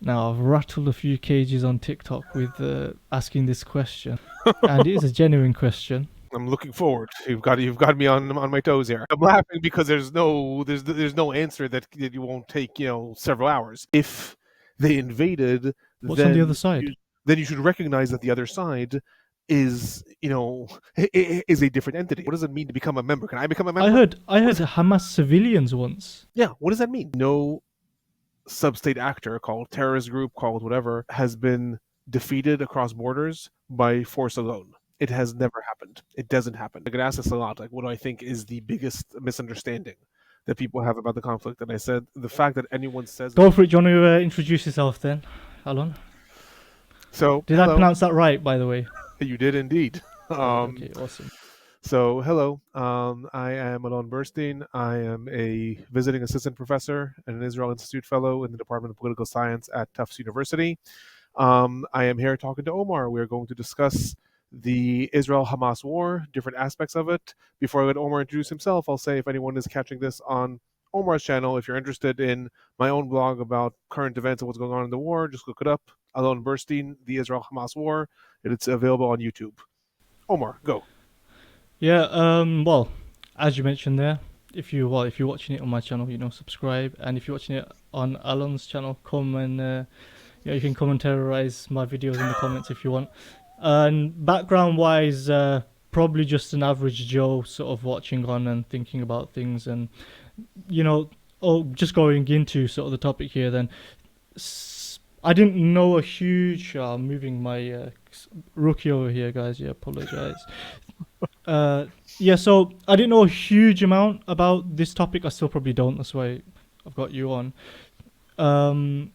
Now, I've rattled a few cages on TikTok with asking this question, and it is a genuine question. I'm looking forward. You've got me on my toes here. I'm laughing because there's no answer that you won't take several hours. If they invaded, What's on the other then side? you should recognize that the other side is is a different entity. What does it mean to become a member? Can I become a I member? heard I What heard is Hamas civilians once. Yeah? What does that mean? No sub-state actor, called terrorist group, called whatever, has been defeated across borders by force alone. It has never happened. It doesn't happen. I get asked this a lot. Like, what do I think is the biggest misunderstanding that people have about the conflict? And I said the fact that anyone says Go for it. Do you want to introduce yourself then, Alon? so. Did I Hello, pronounce that right, by the way? you did indeed. Right. Okay. Awesome. So hello, I am Alon Burstein. I am a visiting assistant professor and an Israel Institute fellow in the Department of Political Science at Tufts University. I am here talking to Omar. We are going to discuss the Israel-Hamas war, different aspects of it. Before I let Omar introduce himself, I'll say if anyone is catching this on Omar's channel, if you're interested in my own blog about current events and what's going on in the war, just look it up. Alon Burstein, the Israel-Hamas war. It's available on YouTube. Omar, go. Yeah. Well, as you mentioned there, if you're watching it on my channel, subscribe, and if you're watching it on Alon's channel, come and you can come and terrorize my videos in the comments if you want. And background-wise, probably just an average Joe sort of watching on and thinking about things, and you know, just going into sort of the topic here. Then I didn't know a huge. Moving my rookie over here, guys. Yeah, apologize. Uh, yeah, so I didn't know a huge amount about this topic. I still probably don't. That's why I've got you on. Um,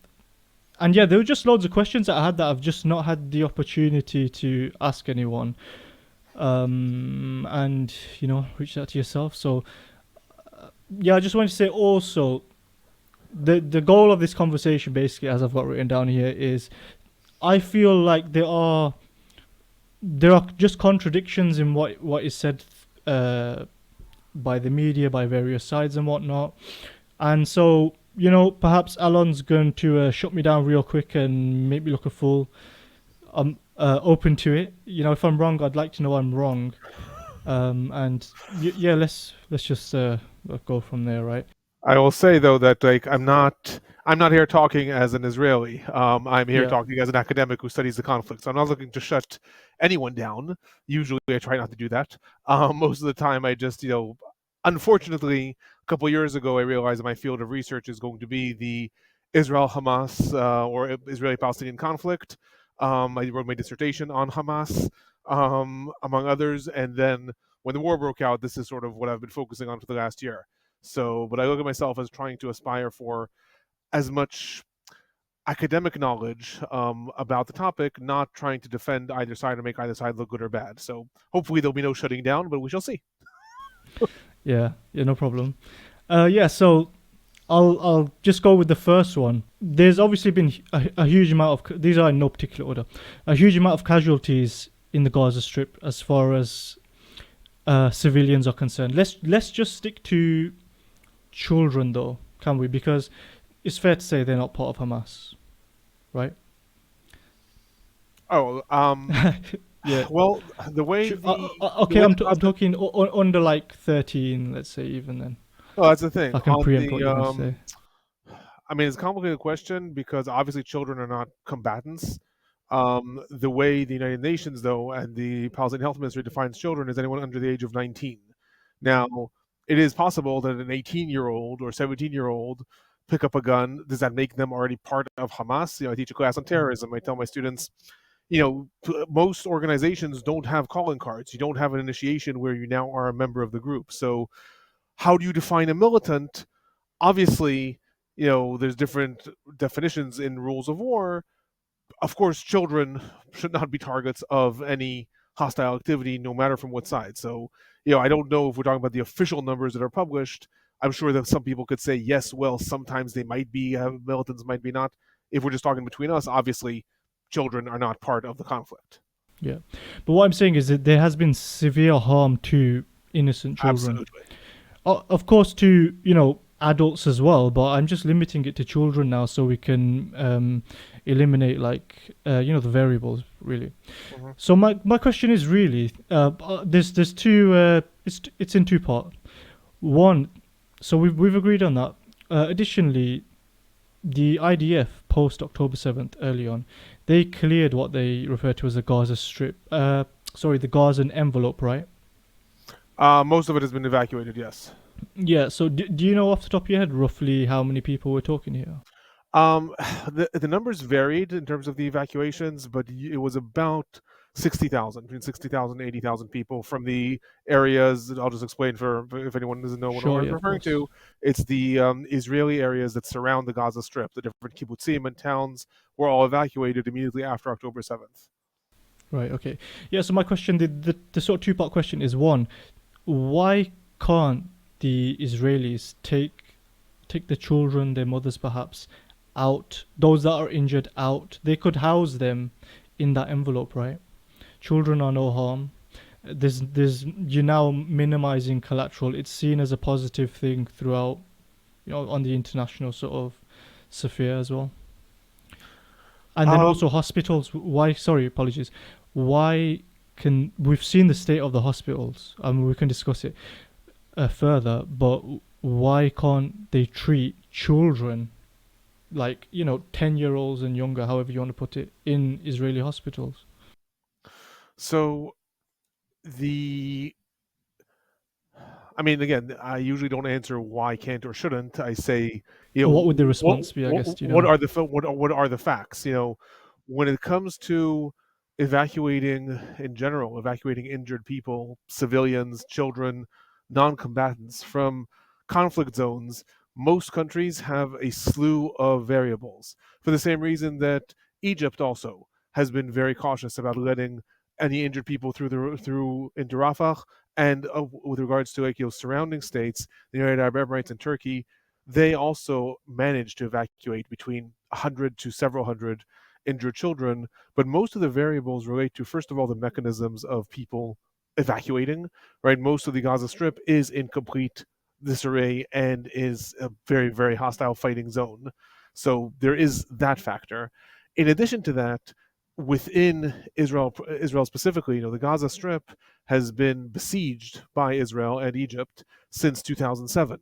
and yeah, there were just loads of questions that I had that I've just not had the opportunity to ask anyone. And reach out to yourself. So yeah, I just wanted to say also the goal of this conversation, basically, as I've got written down here, is I feel like there are just contradictions in what is said uh, by the media, by various sides and whatnot. And so, perhaps Alon's going to shut me down real quick and make me look a fool. I'm open to it. If I'm wrong, I'd like to know I'm wrong. And yeah, let's just go from there, right? I will say though that like I'm not here talking as an Israeli. I'm here Yeah, talking as an academic who studies the conflict. So I'm not looking to shut anyone down. Usually I try not to do that. Most of the time I just unfortunately a couple of years ago I realized that my field of research is going to be the Israel-Hamas or Israeli-Palestinian conflict. I wrote my dissertation on Hamas, among others, and then when the war broke out, this is sort of what I've been focusing on for the last year. So, but I look at myself as trying to aspire for as much academic knowledge about the topic, not trying to defend either side or make either side look good or bad. So, hopefully, there'll be no shutting down, but we shall see. yeah, no problem. Yeah, so I'll just go with the first one. There's obviously been a huge amount of these are in no particular order, a huge amount of casualties in the Gaza Strip as far as civilians are concerned. Let's just stick to children though, can we? Because it's fair to say they're not part of Hamas, right? Oh, Yeah. well, the way the Okay, way I'm the I'm Gaza, talking under like 13, let's say, even then. oh, that's the If thing I can on preempt what the you're going to say. I mean, it's a complicated question because obviously children are not combatants. The way the United Nations, though, and the Palestinian Health Ministry defines children is anyone under the age of 19. Now, it is possible that an 18-year-old or 17-year-old pick up a gun. Does that make them already part of Hamas? I teach a class on terrorism. I tell my students, most organizations don't have calling cards. You don't have an initiation where you now are a member of the group. So, how do you define a militant? Obviously, there's different definitions in rules of war. Of course, children should not be targets of any hostile activity, no matter from what side. So, I don't know if we're talking about the official numbers that are published. I'm sure that some people could say, yes, well, sometimes they might be militants, might be not. If we're just talking between us, obviously, children are not part of the conflict. Yeah, but what I'm saying is that there has been severe harm to innocent children. Absolutely. Of course, to adults as well, but I'm just limiting it to children now, so we can eliminate like the variables really. Hmm. So my question is really there's two it's in two part. One, so we've agreed on that. Additionally, the IDF post October 7th early on, they cleared what they refer to as the Gaza Strip. Sorry, the Gazan envelope, right? Most of it has been evacuated. Yes. Yeah. So do you know off the top of your head roughly how many people we're talking here? Um, the numbers varied in terms of the evacuations, but it was about 60,000, between 60,000 and 80,000 people from the areas. I'll just explain for if anyone doesn't know what Sure. I'm Yeah. Of referring course. to. It's the Israeli areas that surround the Gaza Strip. The different kibbutzim and towns were all evacuated immediately after October 7th. Right. Okay. Yeah. So my question, the sort of two-part question is one, why can't the Israelis take the children, their mothers perhaps, out, those that are injured out? They could house them in that envelope, right? Children are no harm. There's you're now minimizing collateral. It's seen as a positive thing throughout, on the international sort of sphere as well. And then Um, also hospitals. Why? Sorry, apologies. Why can we've seen the state of the hospitals? I mean, we can discuss it further, but why can't they treat children like 10-year-olds and younger, however you want to put it, in Israeli hospitals? so the I mean, again, I usually don't answer why can't or shouldn't. I say, Or what would the response be? I guess what are the what are the facts? When it comes to evacuating in general, evacuating injured people, civilians, children, non-combatants from conflict zones, most countries have a slew of variables. For the same reason that Egypt also has been very cautious about letting any injured people through into Rafah, and with regards to like surrounding states, the United Arab Emirates and Turkey, they also managed to evacuate between 100 to several hundred injured children. But most of the variables relate to, first of all, the mechanisms of people evacuating. Right, most of the Gaza Strip is in complete disarray and is a very very hostile fighting zone. So there is that factor. In addition to that, within Israel specifically, the Gaza Strip has been besieged by Israel and Egypt since 2007.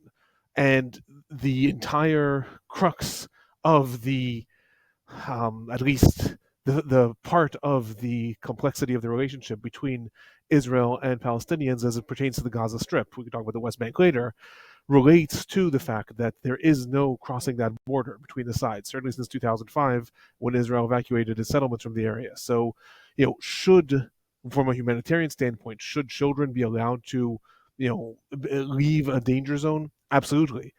And the entire crux of at least the part of the complexity of the relationship between Israel and Palestinians as it pertains to the Gaza Strip, we can talk about the West Bank later, relates to the fact that there is no crossing that border between the sides, certainly since 2005 when Israel evacuated its settlements from the area. So, from a humanitarian standpoint, should children be allowed to, leave a danger zone? Absolutely.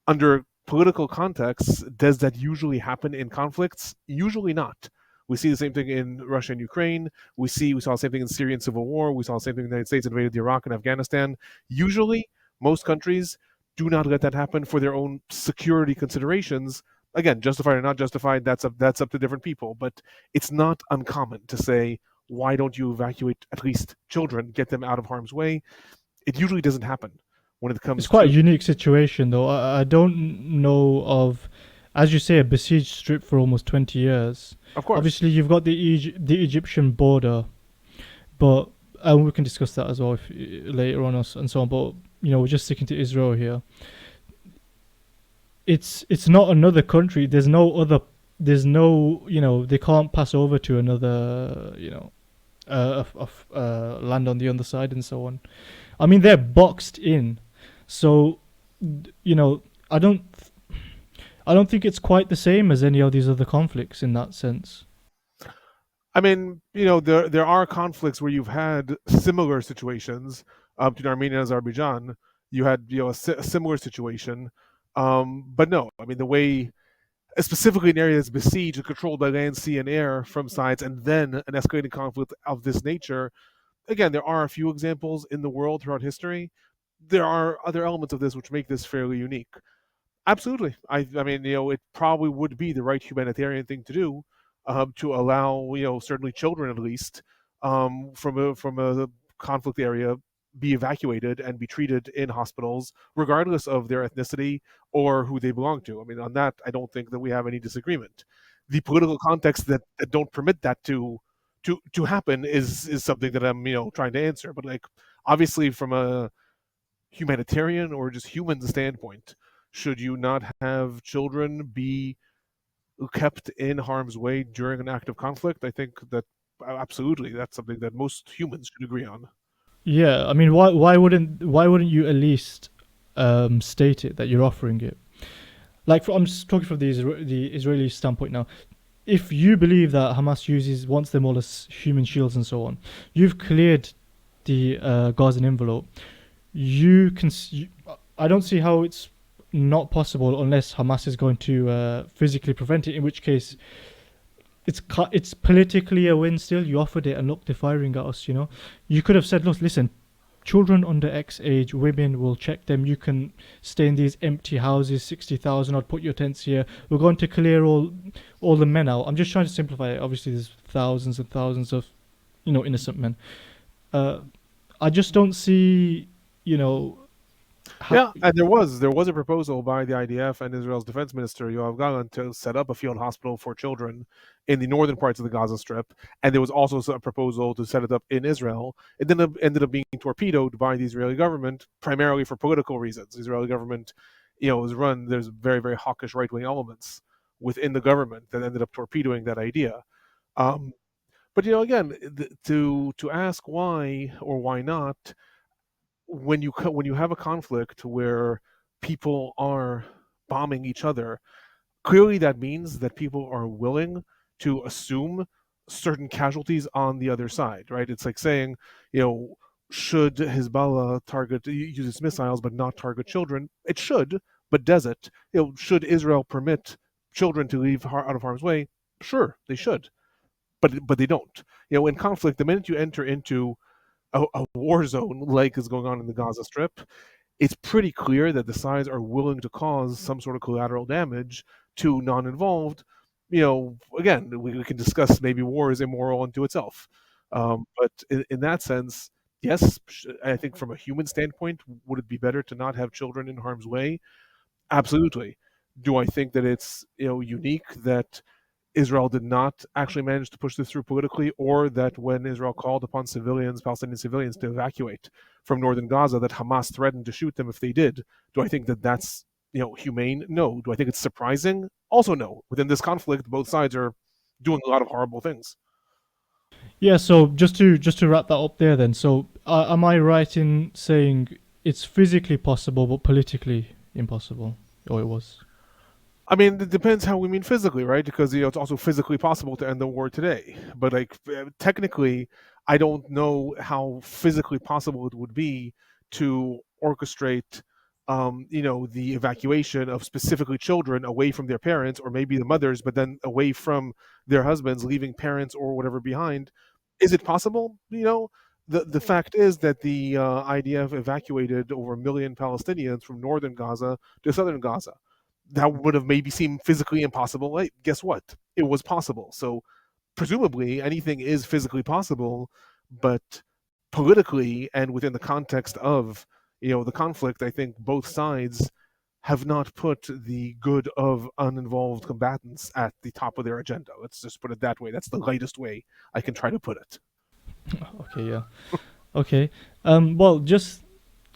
Under political contexts, does that usually happen in conflicts? Usually not. We see the same thing in Russia and Ukraine. We saw the same thing in Syrian civil war. We saw the same thing in the United States invaded Iraq and Afghanistan. Usually, most countries do not let that happen for their own security considerations. Again, justified or not justified, that's up to different people. But it's not uncommon to say, why don't you evacuate at least children, get them out of harm's way? It usually doesn't happen when it It's comes quite a to, unique situation, though. I don't know of, as you say, a besieged strip for almost 20 years. of course. Obviously, you've got the Egyptian border, but we can discuss that as well later on us and so on. But we're just sticking to Israel here. It's not another country. There's no other. There's no they can't pass over to another land on the other side and so on. I mean, they're boxed in, so you know I don't I don't think it's quite the same as any of these other conflicts in that sense. I mean, there are conflicts where you've had similar situations between Armenia and Azerbaijan. You had a similar situation, but no, I mean the way specifically in areas besieged and controlled by land, sea, and air from sides, and then an escalating conflict of this nature. Again, there are a few examples in the world throughout history. There are other elements of this which make this fairly unique. Absolutely. I mean, it probably would be the right humanitarian thing to do, to allow, certainly children at least, from a conflict area be evacuated and be treated in hospitals, regardless of their ethnicity or who they belong to. I mean, on that, I don't think that we have any disagreement. The political context that don't permit that to happen is something that I'm trying to answer. But like obviously from a humanitarian or just human standpoint, should you not have children be kept in harm's way during an act of conflict? I think that absolutely that's something that most humans should agree on. Yeah, I mean, why wouldn't you at least state it that you're offering it? Like, I'm just talking from the Israeli standpoint now. If you believe that Hamas wants them all as human shields and so on, you've cleared the Gazan envelope. You can. I don't see how it's not possible unless Hamas is going to physically prevent it. In which case, it's politically a win. Still, you offered it, and look, they're firing at us. You could have said, look, listen. Children under X age, women will check them. You can stay in these empty houses, 60,000. I'd put your tents here. We're going to clear all the men out. I'm just trying to simplify it. Obviously, there's thousands and thousands of, innocent men. I just don't see, Yeah, and there was a proposal by the IDF and Israel's defense minister Yoav Gallant to set up a field hospital for children in the northern parts of the Gaza Strip, and there was also a proposal to set it up in Israel. It then ended up being torpedoed by the Israeli government, primarily for political reasons. The Israeli government, was run. There's very very hawkish right wing elements within the government that ended up torpedoing that idea. Um, but again, to ask why or why not when you have a conflict where people are bombing each other, clearly that means that people are willing to assume certain casualties on the other side, right? It's like saying, should Hezbollah use its missiles but not target children? It should, but does it? Should Israel permit children to leave out of harm's way? Sure, they should, but they don't. In conflict, the minute you enter into a war zone like is going on in the Gaza Strip, it's pretty clear that the sides are willing to cause some sort of collateral damage to non-involved. Again, we can discuss maybe war is immoral unto itself, but in that sense, yes, I think from a human standpoint, would it be better to not have children in harm's way? Absolutely. Do I think that it's unique that Israel did not actually manage to push this through politically, or that when Israel called upon Palestinian civilians, to evacuate from northern Gaza, that Hamas threatened to shoot them if they did? Do I think that that's humane? No. Do I think it's surprising? Also, no. Within this conflict, both sides are doing a lot of horrible things. Yeah, so just to wrap that up there then. So am I right in saying it's physically possible but politically impossible? Or it was? I mean, it depends how we mean physically, right? Because it's also physically possible to end the war today. But like technically, I don't know how physically possible it would be to orchestrate, the evacuation of specifically children away from their parents, or maybe the mothers, but then away from their husbands, leaving parents or whatever behind. Is it possible? The fact is that the IDF evacuated over 1 million Palestinians from northern Gaza to southern Gaza. That would have maybe seemed physically impossible. Hey, guess what? It was possible. So presumably anything is physically possible, but politically and within the context of the conflict, I think both sides have not put the good of uninvolved combatants at the top of their agenda. Let's just put it that way. That's the lightest way I can try to put it. Okay, yeah. Okay. Well, just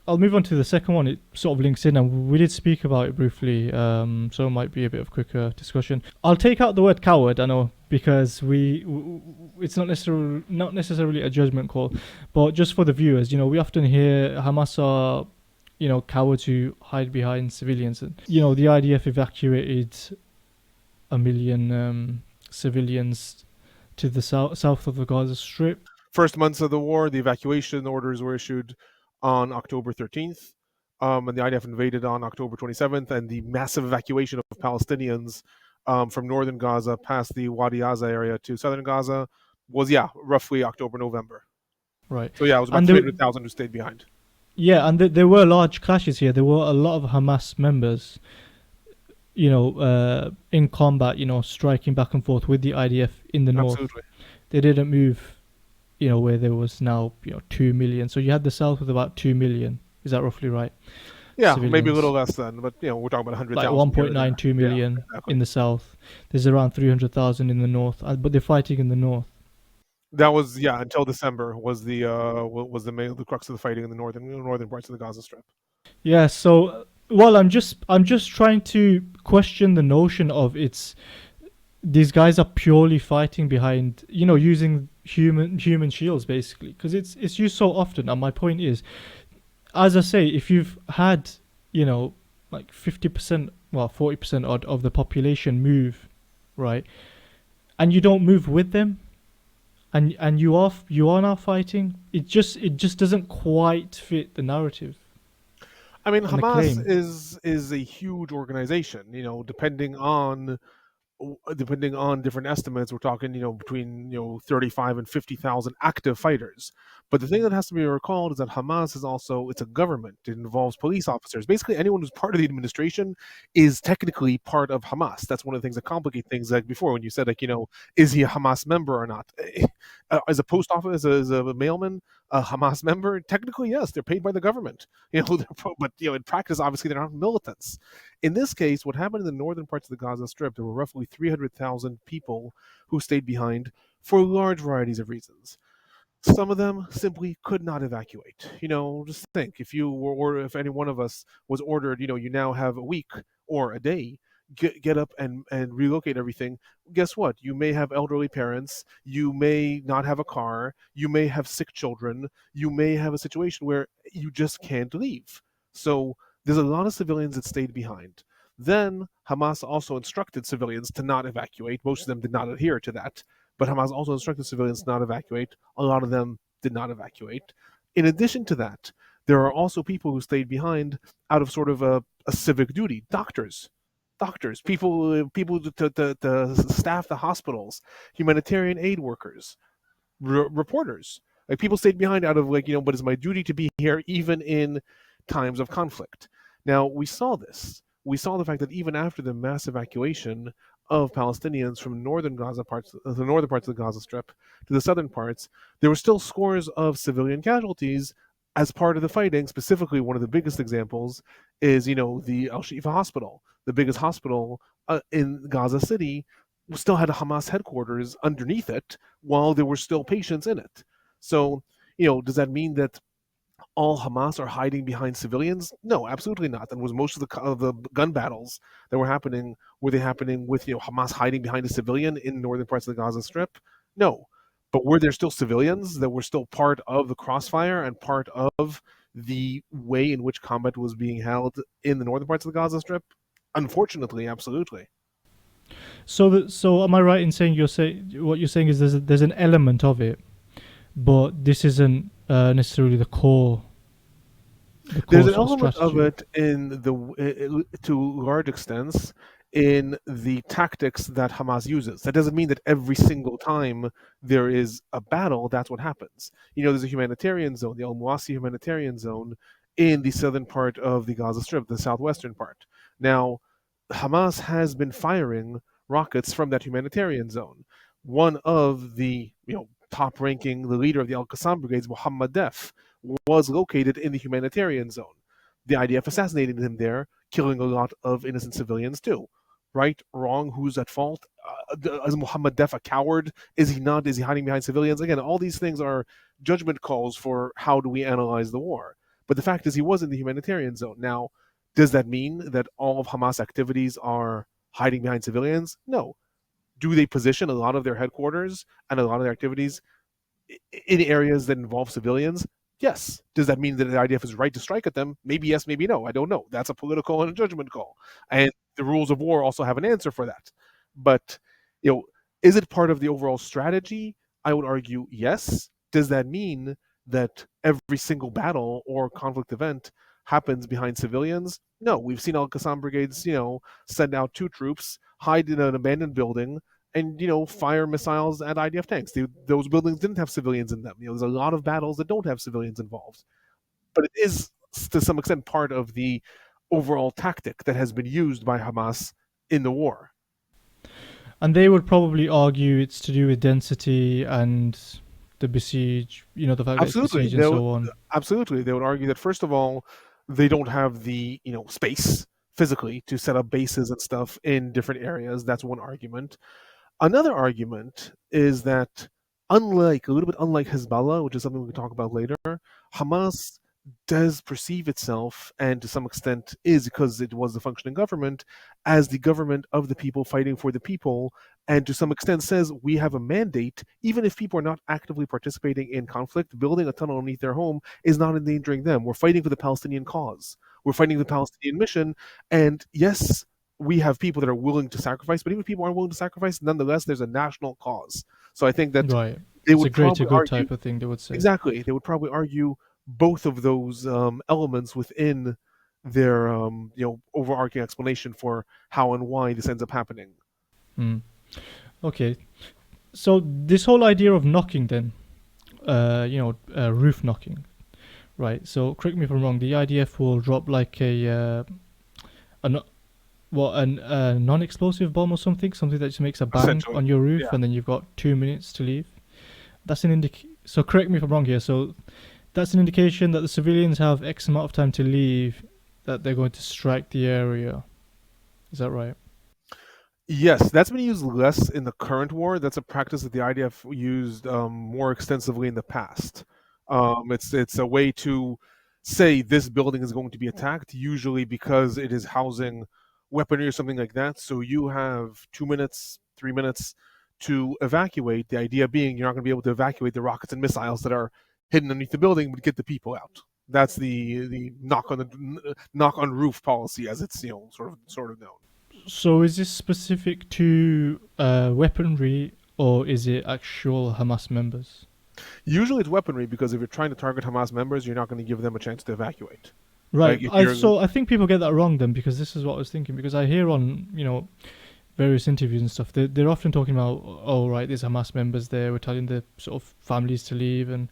I'll move on to the second one. It sort of links in, and we did speak about it briefly, so it might be a bit of quicker discussion. I'll take out the word coward, I know, because it's not necessarily a judgment call, but just for the viewers, we often hear Hamas are, cowards who hide behind civilians. And, the IDF evacuated 1 million civilians to the south of the Gaza Strip. First months of the war, the evacuation orders were issued on October 13th, and the IDF invaded on October 27th, and the massive evacuation of Palestinians from northern Gaza past the Wadi Aza area to southern Gaza was, roughly October, November. Right. So, it was about 300,000 who stayed behind. Yeah, and there were large clashes here. There were a lot of Hamas members, in combat, striking back and forth with the IDF in the north. Absolutely. They didn't move, where there was now, 2 million. So you had the south with about 2 million. Is that roughly right? Yeah, maybe a little civilians, less than, but we're talking about 100,000 like here or there. 1.92 Yeah, million exactly. in the south. There's around 300,000 in the north, but they're fighting in the north. That was, yeah, until December was the crux of the fighting in the northern parts of the Gaza Strip. Yeah. So, well, I'm just trying to question the notion of it's these guys are purely fighting behind, using human shields basically, because it's used so often. And my point is, as I say, if you've had, you know, like 50%, well, 40% odd of the population move, right, and you don't move with them, and you are now fighting, it just doesn't quite fit the narrative I mean, and the Hamas claim. is a huge organization. Depending on different estimates, we're talking, between 35 and 50,000 active fighters. But the thing that has to be recalled is that Hamas is also, it's a government. It involves police officers. Basically, anyone who's part of the administration is technically part of Hamas. That's one of the things that complicate things. Like before, when you said, like, is he a Hamas member or not? As a post office, as a mailman, a Hamas member, technically yes, they're paid by the government. But in practice, obviously, they're not militants. In this case, what happened in the northern parts of the Gaza Strip, there were roughly 300,000 people who stayed behind for large varieties of reasons. Some of them simply could not evacuate. Just think, if you were, or if any one of us was ordered, you now have a week or a day, get up and relocate everything. Guess what? You may have elderly parents, you may not have a car, you may have sick children, you may have a situation where you just can't leave. So there's a lot of civilians that stayed behind. Then Hamas also instructed civilians to not evacuate. Most of them did not adhere to that, but Hamas also instructed civilians not evacuate. A lot of them did not evacuate. In addition to that, there are also people who stayed behind out of sort of a civic duty. Doctors, people to staff the hospitals, humanitarian aid workers, reporters. Like, people stayed behind out of, like, but it's my duty to be here even in times of conflict. Now, we saw this. We saw the fact that even after the mass evacuation of Palestinians from the northern parts of the Gaza Strip to the southern parts, there were still scores of civilian casualties as part of the fighting. Specifically, one of the biggest examples is, the Al Shifa hospital, the biggest hospital in Gaza City, still had a Hamas headquarters underneath it while there were still patients in it. So, does that mean that all Hamas are hiding behind civilians? No, absolutely not. And was most of the gun battles that were they happening with Hamas hiding behind a civilian in northern parts of the Gaza Strip? No. But were there still civilians that were still part of the crossfire and part of the way in which combat was being held in the northern parts of the Gaza Strip? Unfortunately, absolutely. So am I right in saying what you're saying is there's an element of it, but this isn't necessarily the There's core an sort of element of strategy. it to large extents in the tactics that Hamas uses. That doesn't mean that every single time there is a battle, that's what happens. There's a humanitarian zone, the Al Muasi humanitarian zone, in the southern part of the Gaza Strip, the southwestern part. Now, Hamas has been firing rockets from that humanitarian zone. One of the top ranking, the leader of the Al Qassam brigades, Muhammad Def, was located in the humanitarian zone. The IDF assassinated him there, killing a lot of innocent civilians too. Right, wrong, who's at fault? Is Muhammad Def a coward? Is he not? Is he hiding behind civilians? Again, all these things are judgment calls for how do we analyze the war. But the fact is, he was in the humanitarian zone. Now, does that mean that all of Hamas activities are hiding behind civilians? No. Do they position a lot of their headquarters and a lot of their activities in areas that involve civilians? Yes. Does that mean that the IDF is right to strike at them? Maybe yes, maybe no. I don't know. That's a political and a judgment call. And the rules of war also have an answer for that. But, you know, is it part of the overall strategy? I would argue yes. Does that mean that every single battle or conflict event happens behind civilians? No. We've seen Al Qassam brigades, send out two troops, hide in an abandoned building, and fire missiles at IDF tanks. Those buildings didn't have civilians in them. There's a lot of battles that don't have civilians involved, but it is to some extent part of the overall tactic that has been used by Hamas in the war. And they would probably argue it's to do with density and the besiege, the fact that it's Absolutely, besieged and so on. absolutely, they would argue that, first of all, they don't have the space physically to set up bases and stuff in different areas. That's one argument. Another argument is that, unlike a little bit unlike Hezbollah, which is something we can talk about later, Hamas does perceive itself, and to some extent is because it was the functioning government, as the government of the people fighting for the people, and to some extent says we have a mandate, even if people are not actively participating in conflict, building a tunnel underneath their home is not endangering them. We're fighting for the Palestinian cause. We're fighting the Palestinian mission, and yes, we have people that are willing to sacrifice, but even if people aren't willing to sacrifice, nonetheless, there's a national cause. So I think that Right. they It's a would greater probably good argue type of thing, they would say. exactly. They would probably argue both of those elements within their overarching explanation for how and why this ends up happening. Hmm. Okay. So this whole idea of knocking then, roof knocking, right? So correct me if I'm wrong. The IDF will drop like a no- what a non-explosive bomb or something that just makes a bang Essentially, on your roof, yeah. and then you've got 2 minutes to leave. That's an So correct me if I'm wrong here. So that's an indication that the civilians have X amount of time to leave, that they're going to strike the area. Is that right? Yes, that's been used less in the current war. That's a practice that the IDF used more extensively in the past. It's a way to say this building is going to be attacked, usually because it is housing weaponry or something like that. So you have 2 minutes, 3 minutes to evacuate. The idea being you're not going to be able to evacuate the rockets and missiles that are hidden underneath the building, but get the people out. That's the knock on roof policy, as it's sort of known. So is this specific to weaponry, or is it actual Hamas members? Usually it's weaponry because if you're trying to target Hamas members, you're not going to give them a chance to evacuate. Right. Like if I you're so I think people get that wrong then, because this is what I was thinking, because I hear on various interviews and stuff, they're often talking about, oh right, there's Hamas members there, we're telling the sort of families to leave, and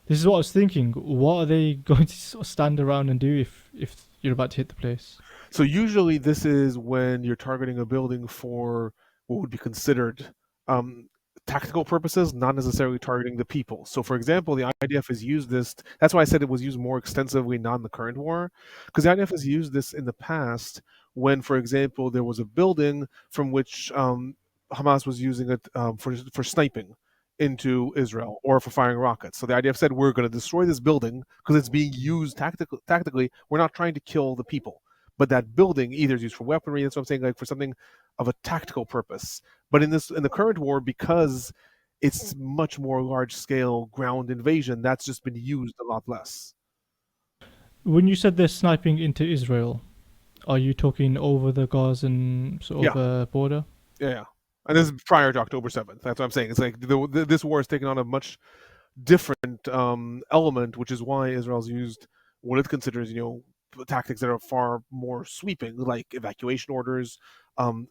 this is what I was thinking. What are they going to sort of stand around and do if you're about to hit the place? So usually this is when you're targeting a building for what would be considered um, tactical purposes, not necessarily targeting the people. So for example, the IDF has used this. That's why I said it was used more extensively, not in the current war, because the IDF has used this in the past when, for example, there was a building from which Hamas was using it for sniping into Israel or for firing rockets. So the IDF said, we're going to destroy this building because it's being used tactically. We're not trying to kill the people, but that building either is used for weaponry. That's what I'm saying, like for something of a tactical purpose. But in the current war, because it's much more large scale ground invasion, that's just been used a lot less. When you said they're sniping into Israel, are you talking over the Gazan sort Yeah, of border? yeah. And this is prior to October 7th. That's what I'm saying. It's like this war has taken on a much different element, which is why Israel's used what it considers, tactics that are far more sweeping, like evacuation orders,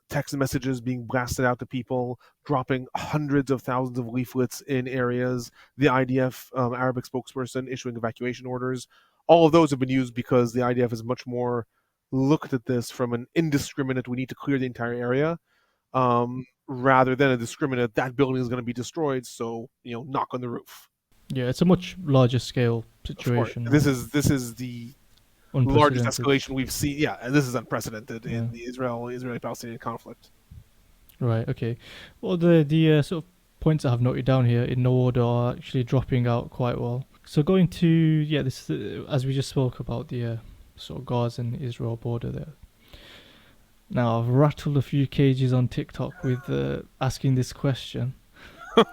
text messages being blasted out to people, dropping hundreds of thousands of leaflets in areas, the IDF Arabic spokesperson issuing evacuation orders. All of those have been used because the IDF has much more looked at this from an indiscriminate, we need to clear the entire area, rather than a discriminate, that building is going to be destroyed, so knock on the roof. Yeah, it's a much larger scale Of course, situation, this is the largest unprecedented. escalation we've seen. Yeah, and this is unprecedented Yeah. in the Israeli-Palestinian conflict. Right. Okay. Well, the sort of points I have noted down here in no order are actually dropping out quite well. So going to this as we just spoke about the sort of Gaza and Israel border there. Now I've rattled a few cages on TikTok with asking this question,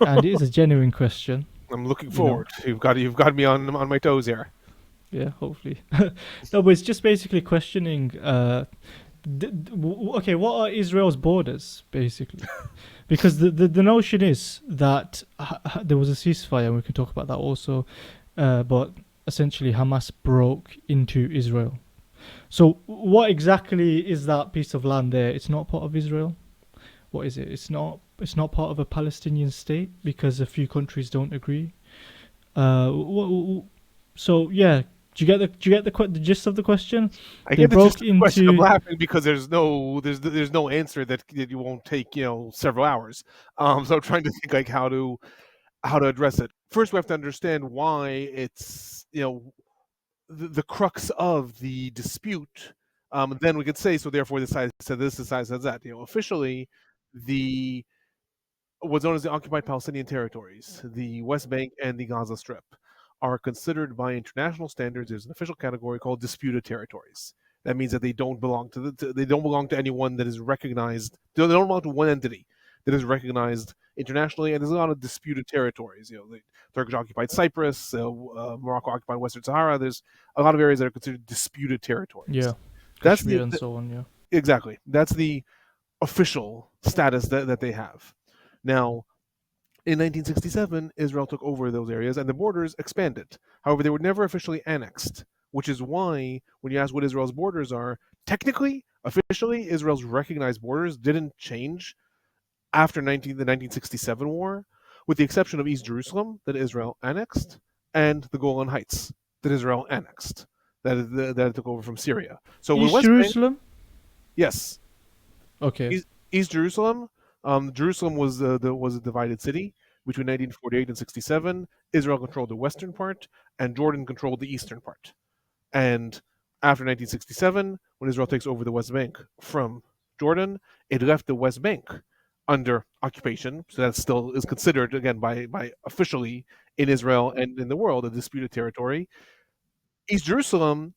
and it is a genuine question. I'm looking You know, forward. You've got me on my toes here. yeah, hopefully. No, but it's just basically questioning. Okay, what are Israel's borders basically? Because the notion is that there was a ceasefire, and we can talk about that also. But essentially, Hamas broke into Israel. So, what exactly is that piece of land there? It's not part of Israel. What is it? It's not. It's not part of a Palestinian state because a few countries don't agree. So yeah, do you get the gist of the question? I They get the gist broke of the question. I'm into. laughing because there's no answer that you won't take several hours. So I'm trying to think like how to address it. First, we have to understand why it's the crux of the dispute, then we could say, so therefore this side said this side says that. Officially, the what's known as the occupied Palestinian territories, the West Bank and the Gaza Strip, are considered by international standards. There's an official category called disputed territories. That means that they don't belong they don't belong to anyone that is recognized. They don't belong to one entity that is recognized internationally. And there's a lot of disputed territories. The Turkish occupied Cyprus, Morocco occupied Western Sahara. There's a lot of areas that are considered disputed territories. Yeah, That's Kashmir and so on. Yeah. exactly. That's the official status that they have. Now, in 1967, Israel took over those areas and the borders expanded. However, they were never officially annexed, which is why, when you ask what Israel's borders are, technically, officially, Israel's recognized borders didn't change after the 1967 war, with the exception of East Jerusalem, that Israel annexed, and the Golan Heights, that Israel annexed, that it took over from Syria. So when East West Bank, Jerusalem. yes, Okay. East Jerusalem. Jerusalem was a divided city between 1948 and 67. Israel controlled the western part, and Jordan controlled the eastern part. And after 1967, when Israel takes over the West Bank from Jordan, it left the West Bank under occupation. So that still is considered, again, by officially in Israel and in the world, a disputed territory. East Jerusalem,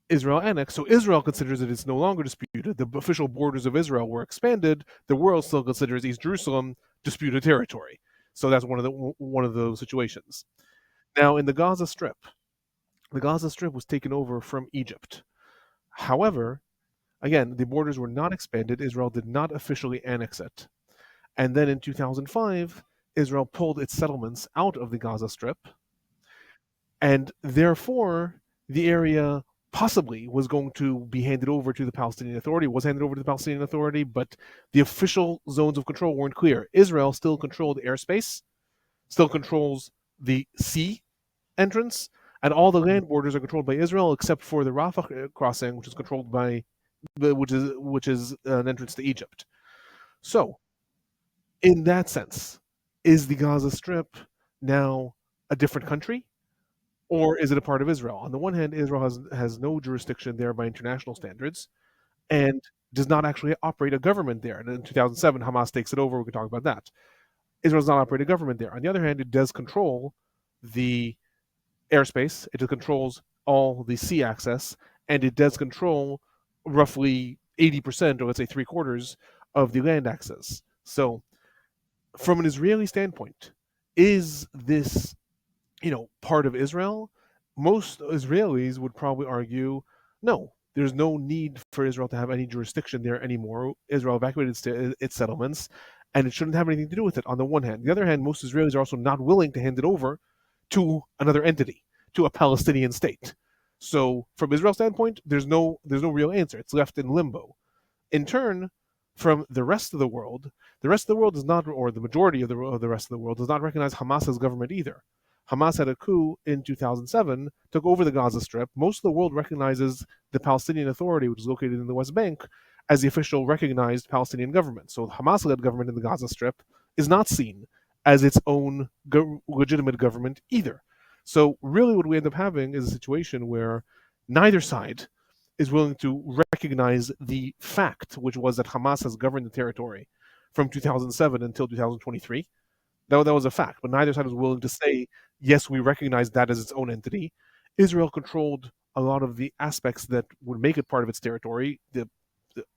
Israel annexed, so Israel considers that it's no longer disputed. The official borders of Israel were expanded. The world still considers East Jerusalem disputed territory. So that's one of those situations. Now, in the Gaza Strip was taken over from Egypt. However, again, the borders were not expanded. Israel did not officially annex it. And then in 2005, Israel pulled its settlements out of the Gaza Strip, and therefore the area possibly was going to be handed over to the Palestinian Authority, was handed over to the Palestinian Authority, but the official zones of control weren't clear. Israel still controlled airspace, still controls the sea entrance, and all the land borders are controlled by Israel except for the Rafah crossing, which is controlled by which is an entrance to Egypt. So, in that sense, is the Gaza Strip now a different country? Or is it a part of Israel? On the one hand, Israel has no jurisdiction there by international standards and does not actually operate a government there. And in 2007, Hamas takes it over. We can talk about that. Israel does not operate a government there. On the other hand, it does control the airspace, it controls all the sea access, and it does control roughly 80%, or let's say three quarters, of the land access. So, from an Israeli standpoint, is this part of Israel? Most Israelis would probably argue, no, there's no need for Israel to have any jurisdiction there anymore. Israel evacuated its settlements, and it shouldn't have anything to do with it, on the one hand. On the other hand, most Israelis are also not willing to hand it over to another entity, to a Palestinian state. So, from Israel's standpoint, there's no real answer. It's left in limbo. In turn, from the rest of the world does not, or the majority of the rest of the world does not recognize Hamas as government either. Hamas had a coup in 2007, took over the Gaza Strip. Most of the world recognizes the Palestinian Authority, which is located in the West Bank, as the official recognized Palestinian government. So the Hamas-led government in the Gaza Strip is not seen as its own legitimate government either. So really what we end up having is a situation where neither side is willing to recognize the fact, which was that Hamas has governed the territory from 2007 until 2023. That was a fact, but neither side was willing to say, yes, we recognize that as its own entity. Israel controlled a lot of the aspects that would make it part of its territory, the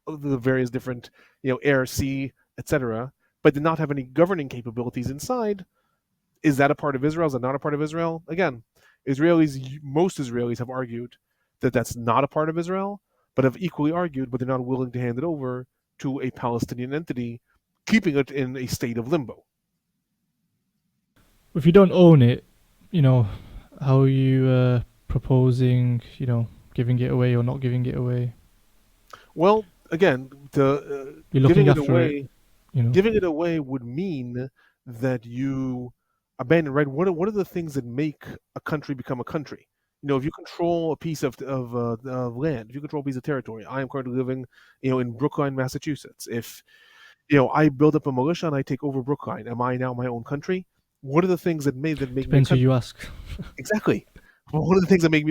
various different, air, sea, etc., but did not have any governing capabilities inside. Is that a part of Israel? Is that not a part of Israel? Again, most Israelis have argued that that's not a part of Israel, but have equally argued, but they're not willing to hand it over to a Palestinian entity, keeping it in a state of limbo. If you don't own it, how are you proposing, giving it away or not giving it away? Well, again, You're giving looking it after it, away, giving it away would mean that you abandon. Right? What are the things that make a country become a country? If you control a piece of land, if you control a piece of territory. I am currently living, in Brookline, Massachusetts. If I build up a militia and I take over Brookline, am I now my own country? What are the things that make me a Depends who country? you ask. Exactly. one of the things that make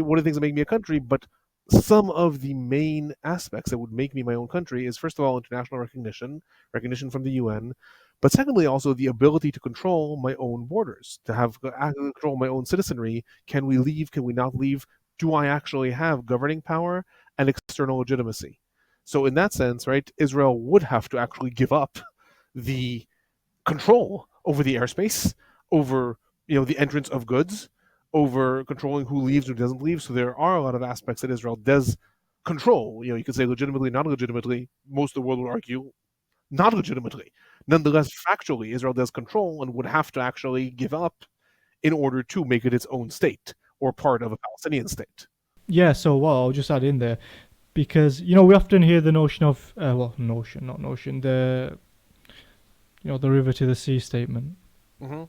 me a country, but some of the main aspects that would make me my own country is, first of all, international recognition from the UN, but secondly, also the ability to control my own borders, to have control my own citizenry. Can we leave? Can we not leave? Do I actually have governing power and external legitimacy? So, in that sense, right, Israel would have to actually give up the control over the airspace, over the entrance of goods, over controlling who leaves or doesn't leave. So there are a lot of aspects that Israel does control. You could say legitimately, not legitimately. Most of the world would argue not legitimately. Nonetheless, factually, Israel does control and would have to actually give up in order to make it its own state or part of a Palestinian state. Yeah, so well, I'll just add in there because we often hear the notion of not notion, the river to the sea statement. Mm-hmm.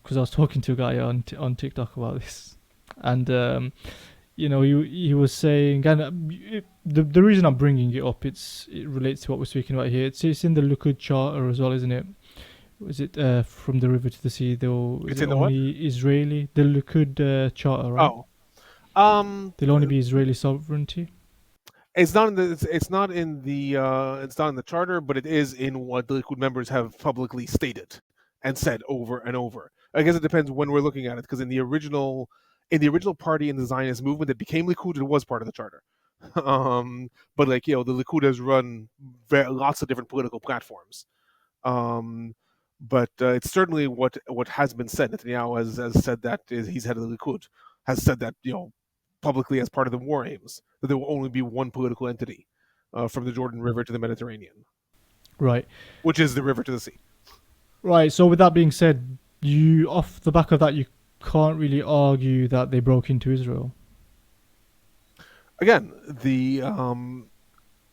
Because I was talking to a guy on TikTok about this, and he was saying, and the reason I'm bringing it up, it relates to what we're speaking about here. It's in the Likud Charter as well, isn't it? Was it from the river to the sea? Though It's is it in the what? only Israeli? The Likud Charter, right? Oh, um, There'll only be Israeli sovereignty. it's not in the it's not in the charter, but it is in what the Likud members have publicly stated and said over and over. I guess it depends when we're looking at it, because in the original party in the Zionist movement that became Likud, it was part of the charter. But the Likud has run lots of different political platforms. Um, but it's certainly what has been said. Netanyahu has said that he's head of the Likud, has said that publicly as part of the war aims that there will only be one political entity from the Jordan River to the Mediterranean, Right. which is the river to the sea. Right. So with that being said, off the back of that, you can't really argue that they broke into Israel. Again,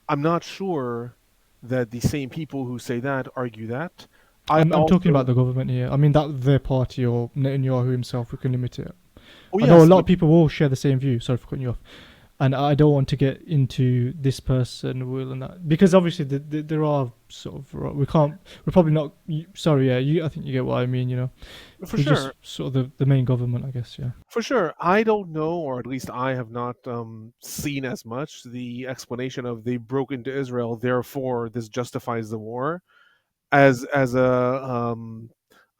I'm not sure that the same people who say that argue that. I'm talking about the government here. I mean that their party or Netanyahu himself. We can limit it. Oh I know a yes, lot but of people will share the same view. Sorry for cutting you off. And I don't want to get into this person will and that because obviously there are sort of we're probably not. Sorry, yeah, I think you get what I mean. for We're just sure, sort of the main government, I guess. Yeah. for sure. I don't know, or at least I have not seen as much the explanation of they broke into Israel, therefore this justifies the war as a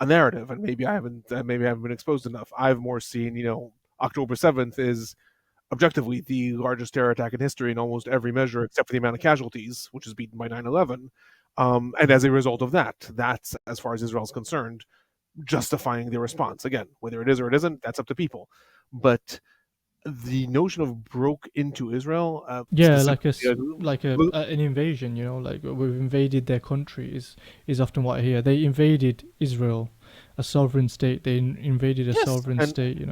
narrative, and maybe I haven't been exposed enough. I've more seen October 7th is objectively the largest terror attack in history in almost every measure, except for the amount of casualties, which is beaten by 9/11. And as a result of that, that's, as far as Israel's concerned, justifying the response. Again, whether it is or it isn't, that's up to people. But the notion of broke into Israel, Yeah, specifically, an invasion. Like we've invaded their country is often what I hear. They invaded Israel, a sovereign state. They invaded a yes, sovereign state.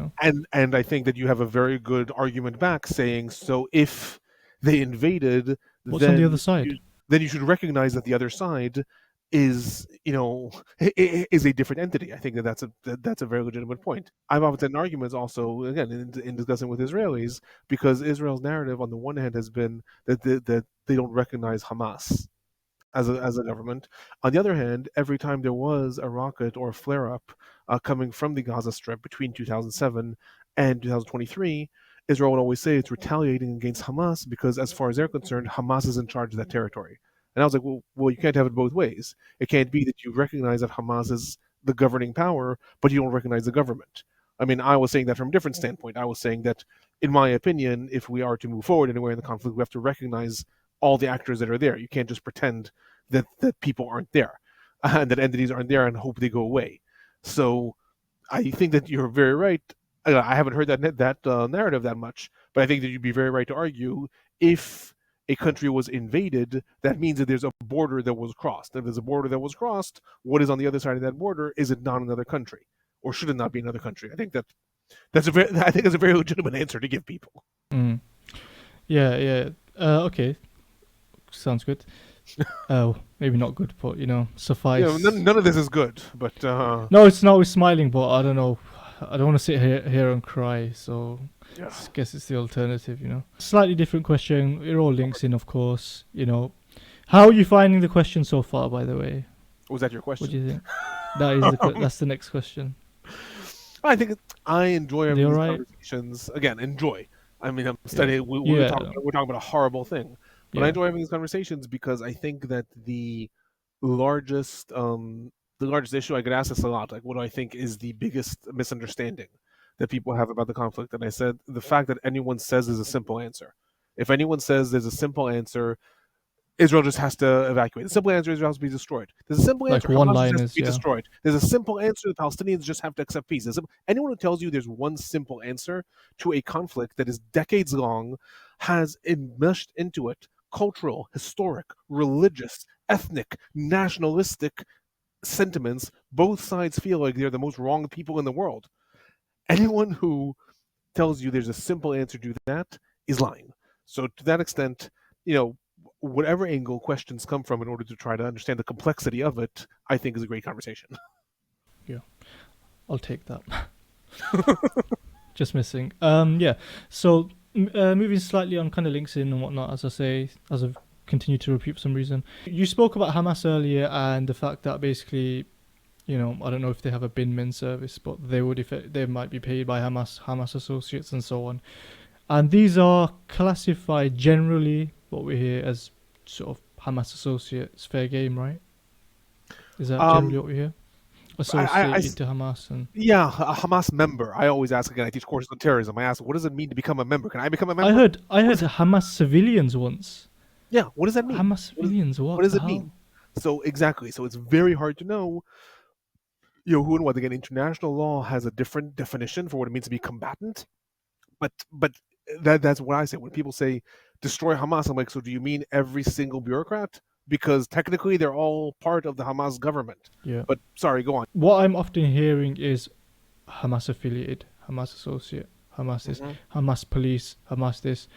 and I think that you have a very good argument back saying, so if they invaded, What's on the other then side? you should recognize that the other side is is a different entity. I think that's a very legitimate point. I've often had arguments also, again, in discussing with Israelis, because Israel's narrative on the one hand has been that they don't recognize Hamas as a government. On the other hand, every time there was a rocket or a flare up coming from the Gaza Strip between 2007 and 2023, Israel would always say it's retaliating against Hamas because, as far as they're concerned, Hamas is in charge of that territory. And I was like, well, you can't have it both ways. It can't be that you recognize that Hamas is the governing power, but you don't recognize the government. I mean, I was saying that from a different standpoint. I was saying that, in my opinion, if we are to move forward anywhere in the conflict, we have to recognize all the actors that are there. You can't just pretend that people aren't there and that entities aren't there and hope they go away. So I think that you're very right. I haven't heard that narrative that much, but I think that you'd be very right to argue if a country was invaded, that means that there's a border that was crossed. If there's a border that was crossed, what is on the other side of that border? Is it not another country, or should it not be another country? I think that's a very legitimate answer to give people. Mm. Yeah, yeah. Okay, sounds good. Oh, maybe not good, but suffice. None of this is good, but No, it's not. We're smiling, but I don't know. I don't want to sit here and cry. So yeah. I guess it's the alternative. Slightly different question. It all links in, of course. How are you finding the question so far? By the way, Was that your question? what do you think? That's the next question. I think I enjoy They having these alright? conversations. Again, enjoy. I mean, I'm Yeah. studying. Yeah. We're talking about a horrible thing, but I Yeah. enjoy having these conversations because I think that largest the largest issue I get asked this a lot. Like, what do I think is the biggest misunderstanding that people have about the conflict? And I said the fact that anyone says there's a simple answer. If anyone says there's a simple answer, Israel just has to evacuate. The simple answer is Israel has to be destroyed. There's a simple answer. Like Hamas just has to one-liners, be yeah. destroyed. There's a simple answer. The Palestinians just have to accept peace. Anyone who tells you there's one simple answer to a conflict that is decades long has enmeshed into it cultural, historic, religious, ethnic, nationalistic sentiments. Both sides feel like they're the most wrong people in the world. Anyone who tells you there's a simple answer to that is lying. So to that extent, you know, whatever angle questions come from in order to try to understand the complexity of it, I think is a great conversation. Yeah. I'll take that. Just missing. Yeah. So, moving slightly on kind of links in and whatnot, as I say, as I've continued to repeat for some reason. You spoke about Hamas earlier and the fact that basically, I don't know if they have a bin men service, but they would if they might be paid by Hamas associates and so on. And these are classified generally what we hear as sort of Hamas associates, fair game, right? Is that generally Um, what we hear? I Associated to Hamas and yeah, a Hamas member. I always ask again. I teach courses on terrorism. I ask, what does it mean to become a member? Can I become a I member? heard I What heard is it? Hamas civilians once. Yeah, what does that mean? Hamas What, is, civilians, what what does the it hell? mean? So exactly. So it's very hard to know. Who and what. Again, international law has a different definition for what it means to be combatant. But that's what I say when people say destroy Hamas. I'm like, so do you mean every single bureaucrat? Because technically they're all part of the Hamas government. Yeah. But sorry, go on. What I'm often hearing is Hamas affiliated, Hamas associate, Hamas this, Hmm. Hamas police, Hamas this,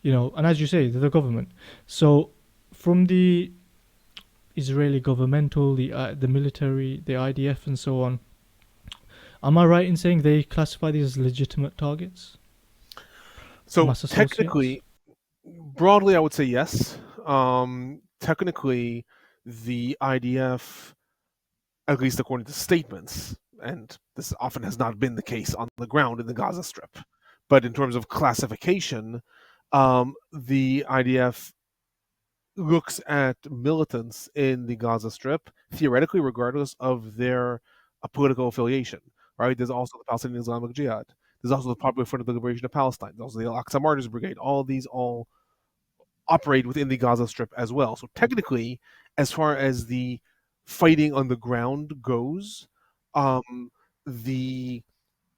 and as you say, they're the government. So from the Israeli governmental, the military, the IDF, and so on, am I right in saying they classify these as legitimate targets, So Hamas associates? technically, broadly, I would say yes. Technically, the IDF, at least according to statements, and this often has not been the case on the ground in the Gaza Strip, but in terms of classification, the IDF looks at militants in the Gaza Strip theoretically, regardless of their political affiliation. Right? There's also the Palestinian Islamic Jihad. There's also the Popular Front of the Liberation of Palestine. There's also the Al-Aqsa Martyrs Brigade. All these all operate within the Gaza Strip as well. So technically, as far as the fighting on the ground goes, um, the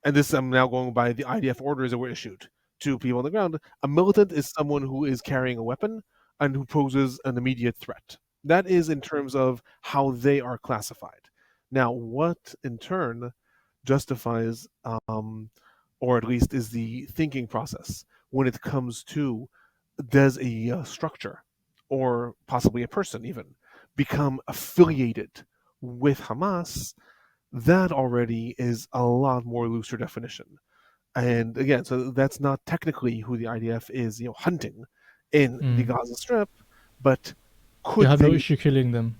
and this I'm now going by the IDF orders that were issued to people on the ground. A militant is someone who is carrying a weapon and who poses an immediate threat. That is in terms of how they are classified. Now, what in turn justifies, or at least is the thinking process when it comes to does a structure or possibly a person even become affiliated with Hamas? That already is a lot more looser definition. And again, so that's not technically who the IDF is, hunting in the Mm. Gaza Strip, but They could have no they issue killing them.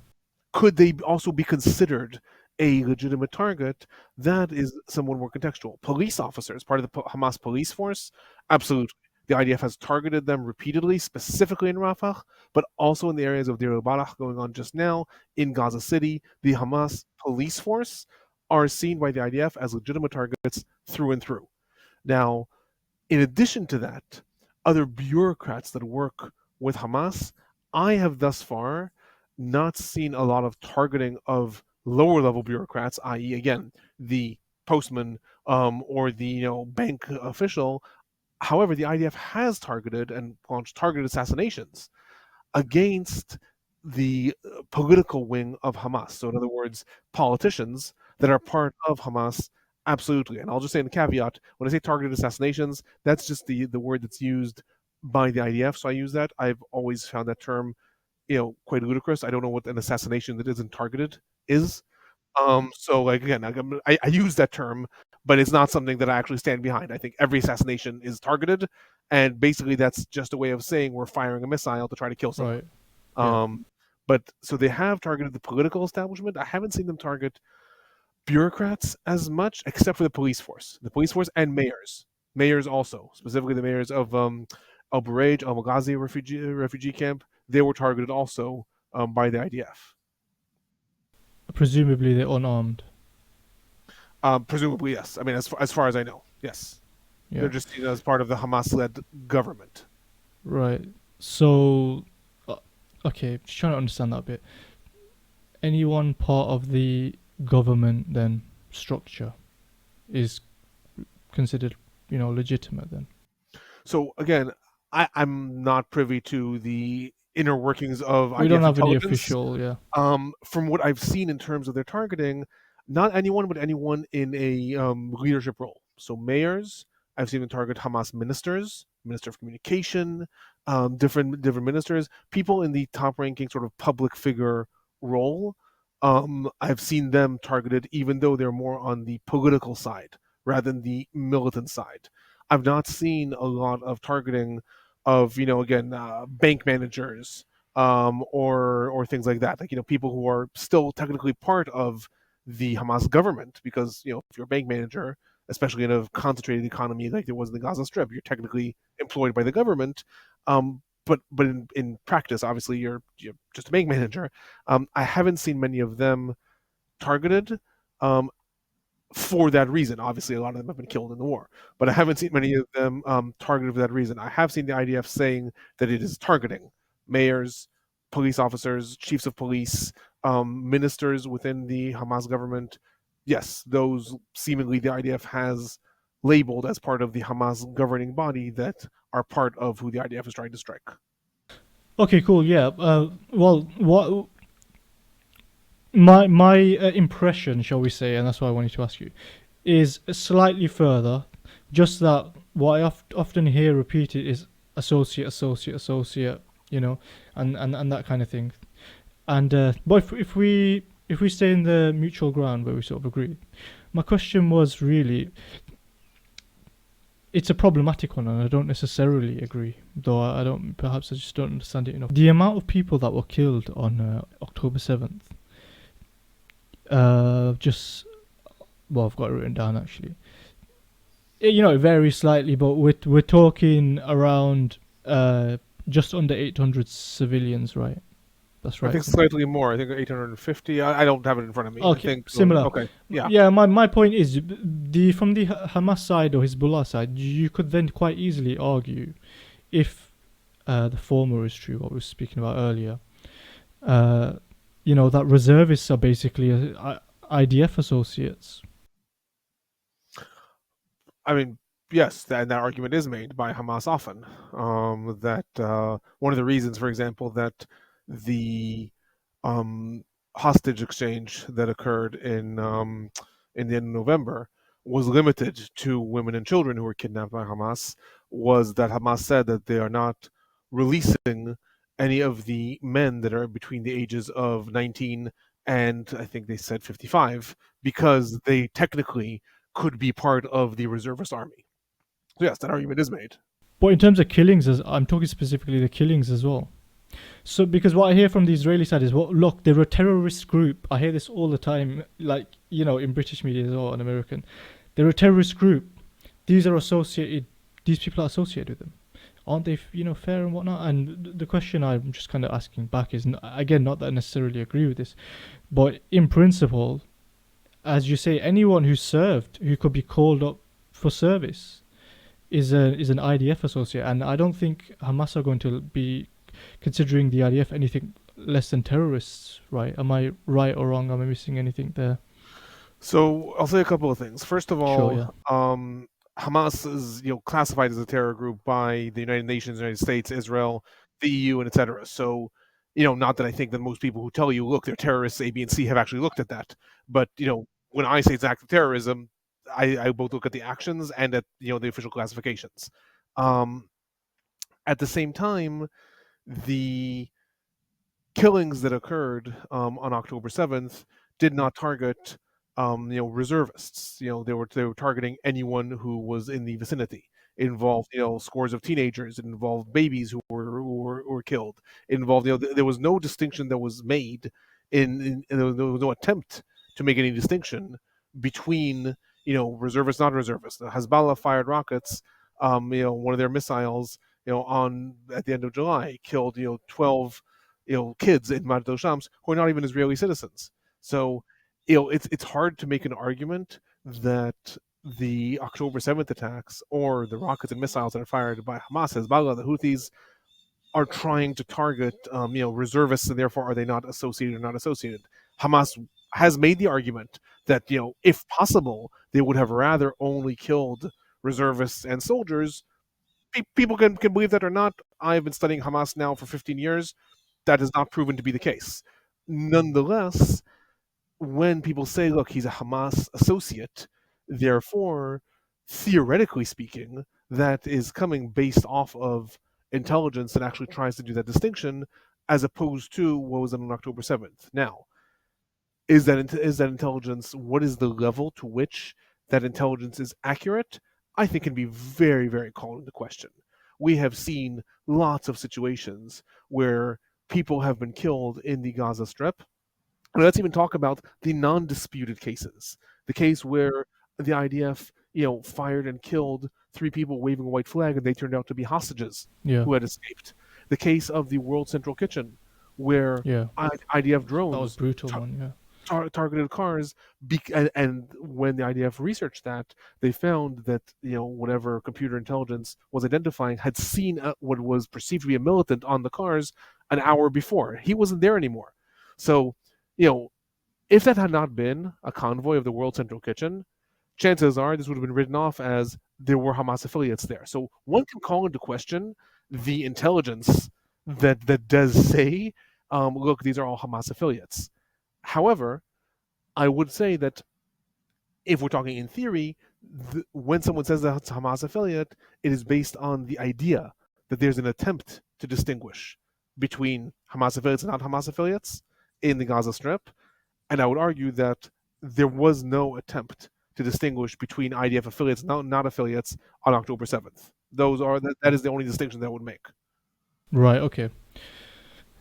also be considered a legitimate target? That is somewhat more contextual. Police officers, part of the Hamas police force, absolutely. The IDF has targeted them repeatedly, specifically in Rafah, but also in the areas of Deir al-Balah going on just now, in Gaza City. The Hamas police force are seen by the IDF as legitimate targets through and through. Now, in addition to that, other bureaucrats that work with Hamas, I have thus far not seen a lot of targeting of lower level bureaucrats, i.e., again, the postman, or the bank official. However, the IDF has targeted and launched targeted assassinations against the political wing of Hamas. So, in other words, politicians that are part of Hamas, absolutely. And I'll just say in the caveat, when I say targeted assassinations, that's just the word that's used by the IDF. So I use that. I've always found that term, quite ludicrous. I don't know what an assassination that isn't targeted is. So like again, I use that term, but it's not something that I actually stand behind. I think every assassination is targeted, and basically that's just a way of saying we're firing a missile to try to kill someone. Right. Yeah. Um, but so they have targeted the political establishment. I haven't seen them target bureaucrats as much, except for the police force, and mayors also, specifically the mayors of Al Bureij, Al Maghazi refugee camp. They were targeted also by the IDF. Presumably they're unarmed. Presumably, yes. I mean, as far as I know, yes. They're Yeah. just seen as part of the Hamas-led government. Right. So, uh, okay, just trying to understand that a bit. Anyone part of the government then structure is considered, legitimate then. So again, I'm not privy to the inner workings of We don't IDF have any intelligence. official, yeah. From what I've seen in terms of their targeting, not anyone, but anyone in a leadership role. So mayors, I've seen them target Hamas ministers, minister of communication, different ministers, people in the top-ranking sort of public figure role. I've seen them targeted, even though they're more on the political side rather than the militant side. I've not seen a lot of targeting of, again, bank managers, or things like that. Like, people who are still technically part of the Hamas government, because if you're a bank manager, especially in a concentrated economy like there was in the Gaza Strip, you're technically employed by the government. But in practice, obviously, you're just a bank manager. I haven't seen many of them targeted. Um, for that reason. Obviously, a lot of them have been killed in the war, but I haven't seen many of them targeted for that reason. I have seen the IDF saying that it is targeting mayors, police officers, chiefs of police, ministers within the Hamas government. Yes, those seemingly the IDF has labeled as part of the Hamas governing body that are part of who the IDF is trying to strike. Okay, cool. Yeah. Well, what my impression, shall we say, and that's why I wanted to ask you, is slightly further. Just that what I often hear repeated is associate, associate, associate. And that kind of thing. And but if we stay in the mutual ground where we sort of agree, my question was really, it's a problematic one, and I don't necessarily agree, though I don't. Perhaps I just don't understand it enough. The amount of people that were killed on October 7th, just well, I've got it written down actually. It varies slightly, but we're talking around just under 800 civilians, right? That's I right, think isn't it? slightly more. I think 850. I don't have it in front of me. I Okay, think similar. okay. Yeah. Yeah, my point is the from the Hamas side or Hezbollah side, you could then quite easily argue if the former is true, what we were speaking about earlier. Uh, that reservists are basically IDF associates. I mean, yes, that argument is made by Hamas often. That one of the reasons, for example, that the um, hostage exchange that occurred in the end of November was limited to women and children who were kidnapped by Hamas was that Hamas said that they are not releasing any of the men that are between the ages of 19 and I think they said 55 because they technically could be part of the reservist army. So yes, that argument is made. But in terms of killings, as I'm talking specifically the killings as well. So because what I hear from the Israeli side is, well, look, they're a terrorist group. I hear this all the time, like in British media as well and American. They're a terrorist group. These are associated. These people are associated with them. Aren't they, fair and whatnot? And the question I'm just kind of asking back is, again, not that I necessarily agree with this, but in principle, as you say, anyone who served, who could be called up for service, is an IDF associate, and I don't think Hamas are going to be considering the IDF anything less than terrorists, right? Am I right or wrong? Am I missing anything there? So I'll say a couple of things. First of Sure, all, yeah. Hamas is classified as a terror group by the United Nations, United States, Israel, the EU, and etc. So not that I think that most people who tell you, look, they're terrorists, A, B, and C, have actually looked at that. But when I say it's active terrorism, I both look at the actions and at the official classifications. Um, at the same time, the killings that occurred on October 7th did not target reservists. They were targeting anyone who was in the vicinity. It involved scores of teenagers. It involved babies who were killed. It involved there was no distinction that was made in there was no attempt to make any distinction between reservists, not reservists. The Hezbollah fired rockets. One of their missiles, on at the end of July, killed 12 kids in Majdo Shams who are not even Israeli citizens. So it's hard to make an argument that the October 7th attacks or the rockets and missiles that are fired by Hamas, Hezbollah, the Houthis are trying to target reservists, and therefore are they not associated or not associated. Hamas has made the argument that if possible they would have rather only killed reservists and soldiers. People can believe that or not. I've been studying Hamas now for 15 years. That has not proven to be the case. Nonetheless, when people say, look, he's a Hamas associate, therefore, theoretically speaking, that is coming based off of intelligence that actually tries to do that distinction, as opposed to what was on October 7th. Now, is that intelligence? What is the level to which that intelligence is accurate? I think can be very, very called into question. We have seen lots of situations where people have been killed in the Gaza Strip. And let's even talk about the non-disputed cases. The case where the IDF, fired and killed 3 people waving a white flag, and they turned out to be hostages Yeah, who had escaped. The case of the World Central Kitchen, where yeah. IDF That was drones brutal, man. Yeah. targeted cars, and when the IDF researched that, they found that whatever computer intelligence was identifying had seen what was perceived to be a militant on the cars an hour before. He wasn't there anymore. So, if that had not been a convoy of the World Central Kitchen, chances are this would have been written off as there were Hamas affiliates there. So one can call into question the intelligence that does say, look, these are all Hamas affiliates. However, I would say that if we're talking in theory, when someone says that it's a Hamas affiliate, it is based on the idea that there's an attempt to distinguish between Hamas affiliates and not Hamas affiliates in the Gaza Strip. And I would argue that there was no attempt to distinguish between IDF affiliates and not affiliates on October 7th. That is the only distinction that would make. Right. Okay.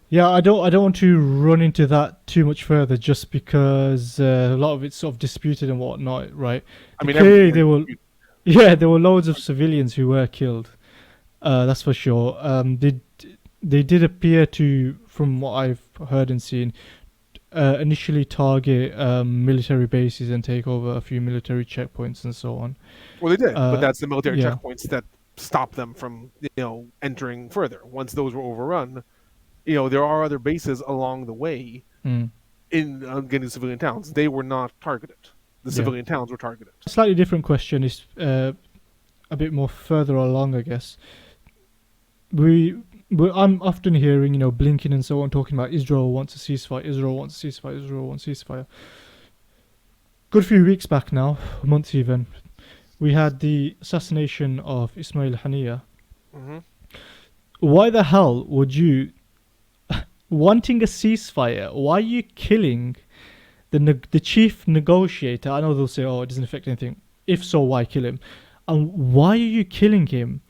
Yeah, I don't want to run into that too much further, just because a lot of it's sort of disputed and whatnot, right? I mean, Clearly, there were loads of civilians who were killed. That's for sure. They did appear to, from what I've heard and seen, initially target military bases and take over a few military checkpoints and so on. Well, they did, but that's the military Yeah. checkpoints that stopped them from entering further. Once those were overrun, there are other bases along the way Mm. in getting civilian towns. They were not targeted. The Yeah. civilian towns were targeted. A slightly different question is a bit more further along, I guess. I'm often hearing, Blinken and so on talking about Israel wants a ceasefire, Israel wants a ceasefire, Israel wants a ceasefire. Good few weeks back now, months even, we had the assassination of Ismail Haniyeh. Mm-hmm. Why the hell would you, wanting a ceasefire, why are you killing the chief negotiator? I know they'll say, oh, it doesn't affect anything. If so, why kill him? And why are you killing him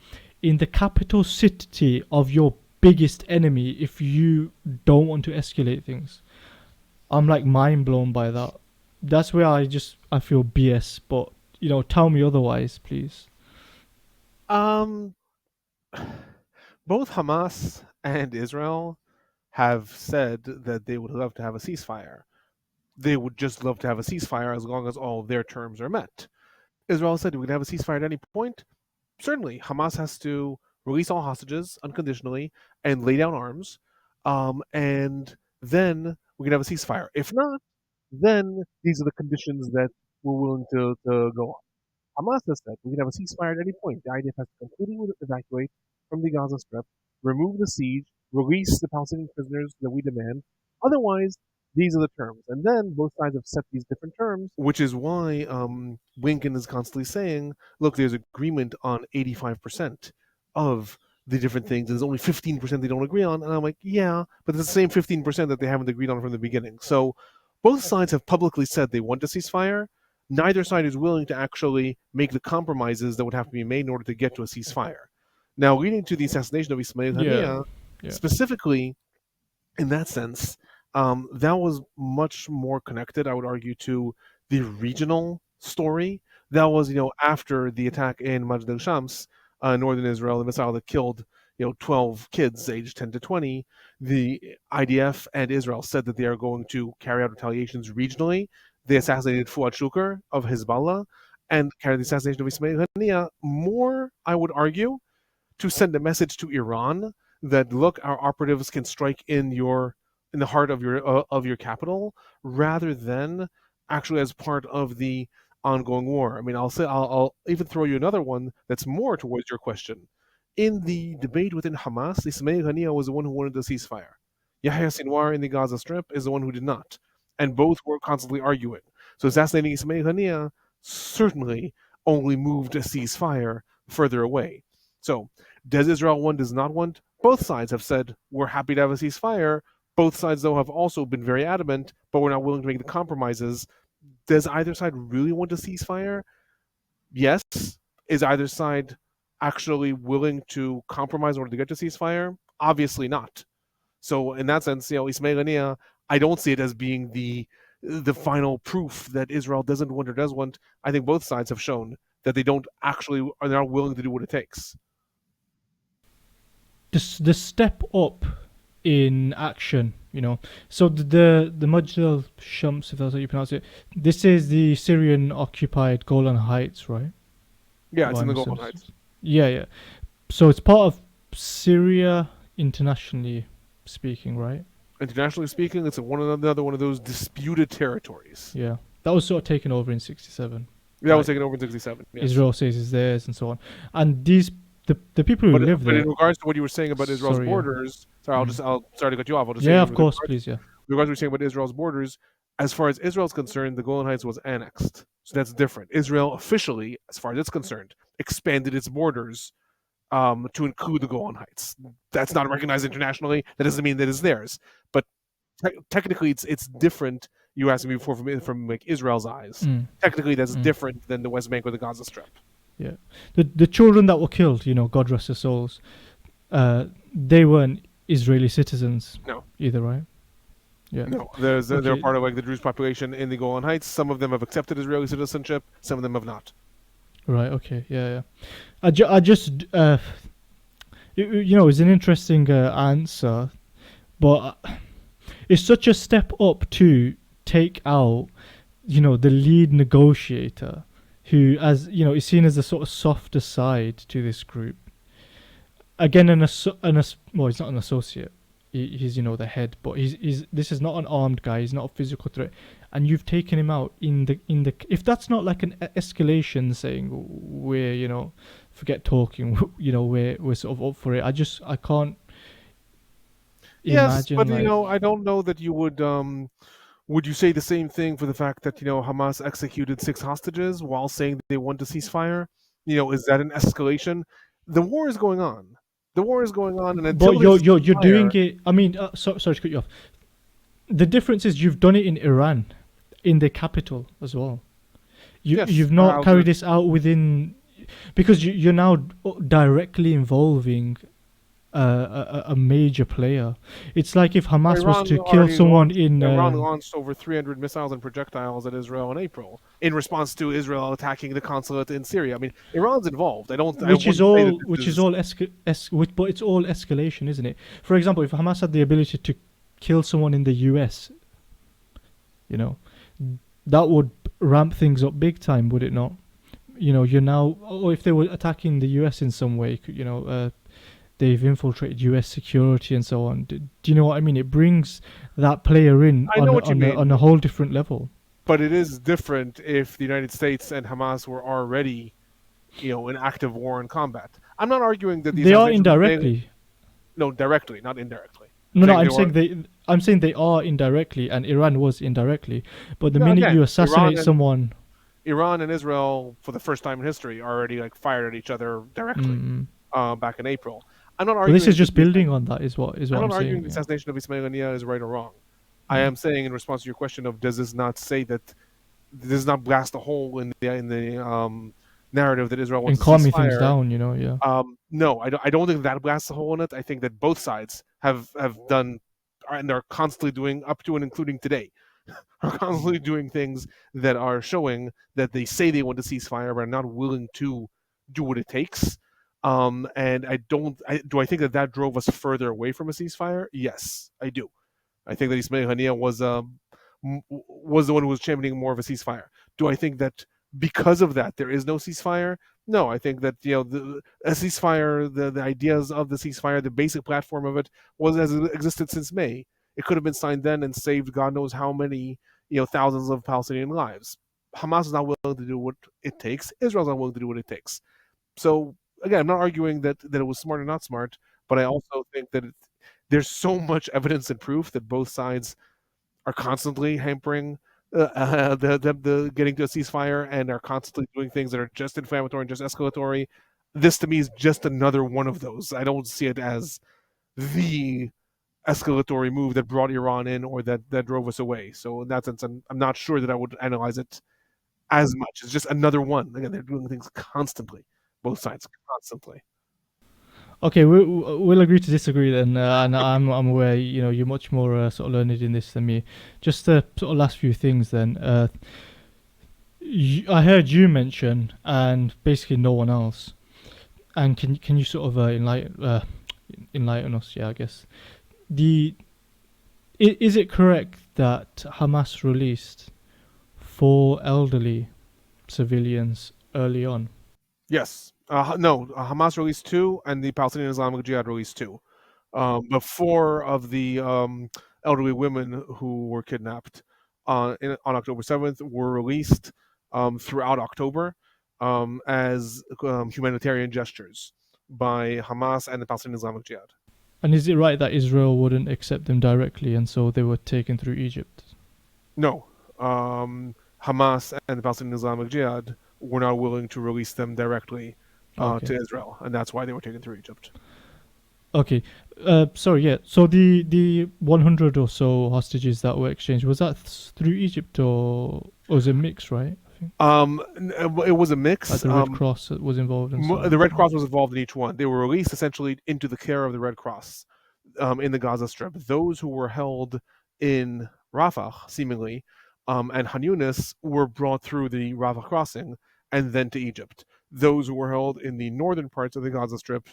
in the capital city of your biggest enemy if you don't want to escalate things? I'm like mind blown by that. That's where I feel BS, but tell me otherwise, please. Both Hamas and Israel have said that they would love to have a ceasefire. They would just love to have a ceasefire as long as all their terms are met. Israel said, we can have a ceasefire at any point. Certainly, Hamas has to release all hostages unconditionally and lay down arms, and then we can have a ceasefire. If not, then these are the conditions that we're willing to go on. Hamas has said we can have a ceasefire at any point. The IDF has to completely evacuate from the Gaza Strip, remove the siege, release the Palestinian prisoners that we demand. Otherwise, these are the terms. And then both sides have set these different terms, which is why Blinken is constantly saying, look, there's agreement on 85% of the different things. There's only 15% they don't agree on. And I'm like, yeah, but it's the same 15% that they haven't agreed on from the beginning. So both sides have publicly said they want a ceasefire. Neither side is willing to actually make the compromises that would have to be made in order to get to a ceasefire. Now, leading to the assassination of Ismail Haniyeh, specifically in that sense, that was much more connected, I would argue, to the regional story. That was, after the attack in Majd al-Shams, northern Israel, the missile that killed, 12 kids aged 10 to 20. The IDF and Israel said that they are going to carry out retaliations regionally. They assassinated Fuad Shukr of Hezbollah and carried the assassination of Ismail Haniyeh. More, I would argue, to send a message to Iran that, look, our operatives can strike in the heart of your capital, rather than actually as part of the ongoing war. I mean, I'll even throw you another one that's more towards your question. In the debate within Hamas, Ismail Haniyeh was the one who wanted a ceasefire. Yahya Sinwar in the Gaza Strip is the one who did not, and both were constantly arguing. So assassinating Ismail Haniyeh certainly only moved a ceasefire further away. So, does Israel want, does not want? Both sides have said, we're happy to have a ceasefire. Both sides, though, have also been very adamant, but we're not willing to make the compromises. Does either side really want a ceasefire? Yes. Is either side actually willing to compromise in order to get to ceasefire? Obviously not. So, in that sense, Ismail Haniyeh, I don't see it as being the final proof that Israel doesn't want or does want. I think both sides have shown that they don't actually are not willing to do what it takes. The step up in action, So the Majd al-Shams, if that's how you pronounce it, this is the Syrian occupied Golan Heights, right? Yeah, it's in the Golan Heights. Yeah. So it's part of Syria, internationally speaking, right? Internationally speaking, it's another one of those disputed territories. Yeah, that was sort of taken over in '67. Yeah, that was taken over in '67. Yes. Israel says it's theirs and so on, and the people who live there. But in regards to what you were saying about Israel's borders, sorry, sorry to cut you off. I'll just of course, please, yeah. In regards to what you're saying about Israel's borders, as far as Israel's concerned, the Golan Heights was annexed, so that's different. Israel officially, as far as it's concerned, expanded its borders to include the Golan Heights. That's not recognized internationally. That doesn't mean that it's theirs, but technically, it's different. You asked me before from like Israel's eyes. Technically, that's different than the West Bank or the Gaza Strip. Yeah, the children that were killed, God rest their souls, they weren't Israeli citizens. No, either, right? Yeah. No, they're part of like the Druze population in the Golan Heights. Some of them have accepted Israeli citizenship. Some of them have not. Right. Okay. Yeah. I just it's an interesting answer, but it's such a step up to take out, the lead negotiator, who, as is seen as a sort of softer side to this group. Again, well, he's not an associate. He's the head, but he's this is not an armed guy. He's not a physical threat, and you've taken him out in the. If that's not like an escalation, saying we're forget talking, we're sort of up for it. I can't. Yes, but I don't know that you would. Would you say the same thing for the fact that Hamas executed 6 hostages while saying they want a ceasefire? Is that an escalation? The war is going on. The war is going on, and until you're doing it. I mean, sorry to cut you off. The difference is you've done it in Iran, in the capital as well. You've not carried this out within, because you're now directly involving a major player. It's like if Hamas was to kill someone in. Iran launched over 300 missiles and projectiles at Israel in April in response to Israel attacking the consulate in Syria. I mean, Iran's involved. But it's all escalation, isn't it? For example, if Hamas had the ability to kill someone in the US, that would ramp things up big time, would it not? You're now, or if they were attacking the US in some way, they've infiltrated US security and so on. Do you know what I mean? It brings that player in on a whole different level. But it is different if the United States and Hamas were already, in active war and combat. I'm not arguing that they are indirectly. No, directly, not indirectly. I'm saying they are indirectly, and Iran was indirectly. But the minute you assassinate someone, Iran and Israel, for the first time in history, already fired at each other directly back in April. I'm not arguing. This is just building on that. Is what I'm saying. I'm not arguing the assassination of Ismail Haniyeh is right or wrong. I am saying, in response to your question of does this not say that, does not blast a hole in the narrative that Israel wants to cease fire, things down, No, I don't think that blasts a hole in it. I think that both sides have done and are constantly doing up to and including today. are constantly doing things that are showing that they say they want to ceasefire, but are not willing to do what it takes. And I don't. Do I think that that drove us further away from a ceasefire? Yes, I do. I think that Ismail Haniyeh was the one who was championing more of a ceasefire. Do I think that because of that there is no ceasefire? No, I think that a ceasefire, the ideas of the ceasefire, the basic platform of it was has existed since May. It could have been signed then and saved God knows how many thousands of Palestinian lives. Hamas is not willing to do what it takes. Israel's not willing to do what it takes. So again, I'm not arguing that it was smart or not smart, but I also think that there's so much evidence and proof that both sides are constantly hampering the getting to a ceasefire and are constantly doing things that are just inflammatory and just escalatory. This to me is just another one of those. I don't see it as the escalatory move that brought Iran in or that drove us away. So in that sense, I'm not sure that I would analyze it as much. It's just another one. Again, they're doing things constantly, both sides constantly. Okay, we'll agree to disagree then, and I'm aware you're much more sort of learned in this than me. Just the sort of last few things then. I heard you mention, and basically no one else. And can you sort of enlighten us? Yeah, I guess is it correct that Hamas released 4 elderly civilians early on? Yes. No, Hamas released 2, and the Palestinian Islamic Jihad released 2. But 4 of the elderly women who were kidnapped on October 7th were released throughout October as humanitarian gestures by Hamas and the Palestinian Islamic Jihad. And is it right that Israel wouldn't accept them directly, and so they were taken through Egypt? No. Hamas and the Palestinian Islamic Jihad were not willing to release them directly Okay. to Israel, and that's why they were taken through Egypt. Okay. Sorry. Yeah. So the 100 or so hostages that were exchanged, was that through Egypt, or was it mixed? Right. I think. It was a mix. Like the Red Cross was involved, and so The Red Cross was involved in each one. They were released essentially into the care of the Red Cross in the Gaza Strip. Those who were held in Rafah, seemingly, and Han Yunis were brought through the Rafah crossing and then to Egypt. Those who were held in the northern parts of the Gaza Strip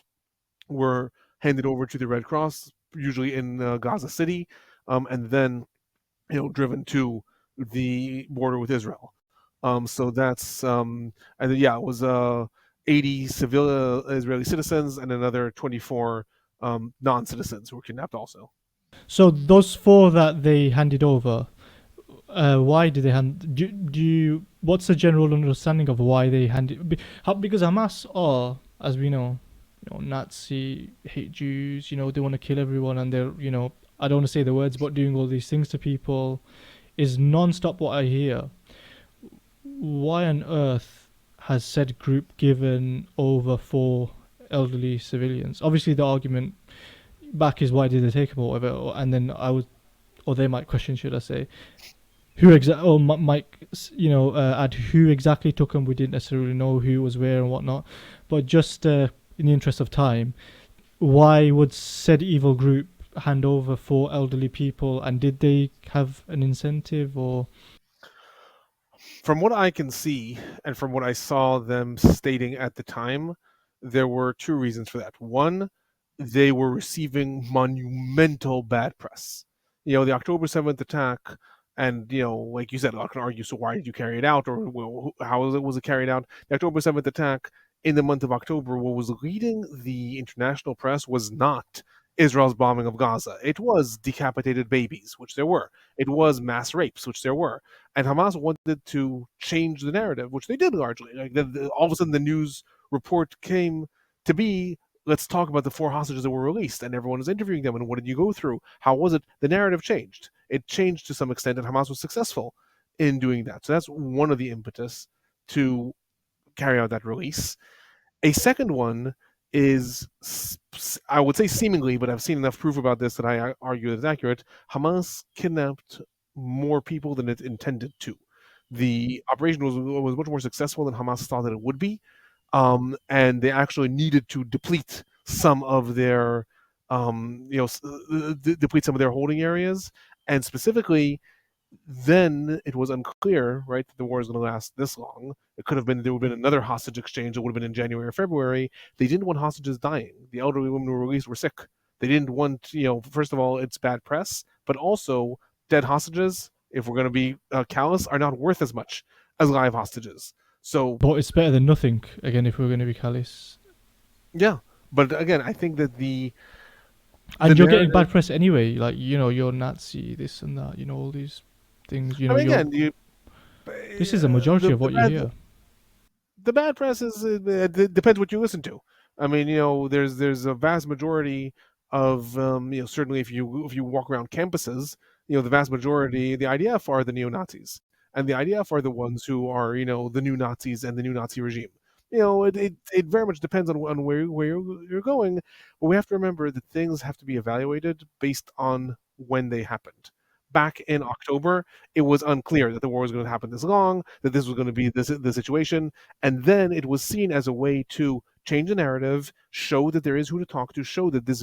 were handed over to the Red Cross, usually in Gaza City, and then driven to the border with Israel. So that's and then, yeah, it was 80 civil Israeli citizens and another 24 non-citizens who were kidnapped also. So those 4 that they handed over, why did they hand? Do you? What's the general understanding of why they handed? Because Hamas are, as we know, Nazi, hate Jews. They want to kill everyone, and they're I don't want to say the words, but doing all these things to people is non-stop what I hear. Why on earth has said group given over 4 elderly civilians? Obviously, the argument back is why did they take them or whatever, and then or they might question, should I say, who exactly, or might add who exactly took them. We didn't necessarily know who was where and whatnot, but just in the interest of time, why would said evil group hand over 4 elderly people, and did they have an incentive or? From what I can see, and from what I saw them stating at the time, there were 2 reasons for that. One, they were receiving monumental bad press. The October 7th attack, and like you said, I can argue. So why did you carry it out, or how was it carried out? The October 7th attack in the month of October, what was leading the international press was not Israel's bombing of Gaza. It was decapitated babies, which there were. It was mass rapes, which there were. And Hamas wanted to change the narrative, which they did largely. Like all of a sudden, the news report came to be, let's talk about the 4 hostages that were released, and everyone is interviewing them. And what did you go through? How was it? The narrative changed. It changed to some extent, and Hamas was successful in doing that. So that's one of the impetus to carry out that release. A second one is, I would say seemingly, but I've seen enough proof about this that I argue that it's accurate. Hamas kidnapped more people than it intended to. The operation was much more successful than Hamas thought that it would be, and they actually needed to deplete some of their, deplete some of their holding areas, and specifically, Then it was unclear, right, that the war is going to last this long. It could have been there would have been another hostage exchange that would have been in January or February. They didn't want hostages dying. The elderly women who were released were sick. They didn't want, first of all, it's bad press, but also dead hostages, if we're going to be callous, are not worth as much as live hostages. So But it's better than nothing. Again, if we're going to be callous, yeah, but again, I think that the and you're getting narrative. bad press anyway. Like you're Nazi, this and that. All these things. I mean, You're. again, This is the majority the of the what you bad hear. the bad press is it depends what you listen to. I mean, there's a vast majority of certainly if you walk around campuses, the vast majority, the IDF are the neo Nazis, and the IDF are the ones who are the new Nazis and the new Nazi regime. It very much depends on where you're going, but we have to remember that things have to be evaluated based on when they happened. Back in October, it was unclear that the war was going to happen this long, that this was going to be the situation, and then it was seen as a way to change the narrative, show that there is who to talk to, show that this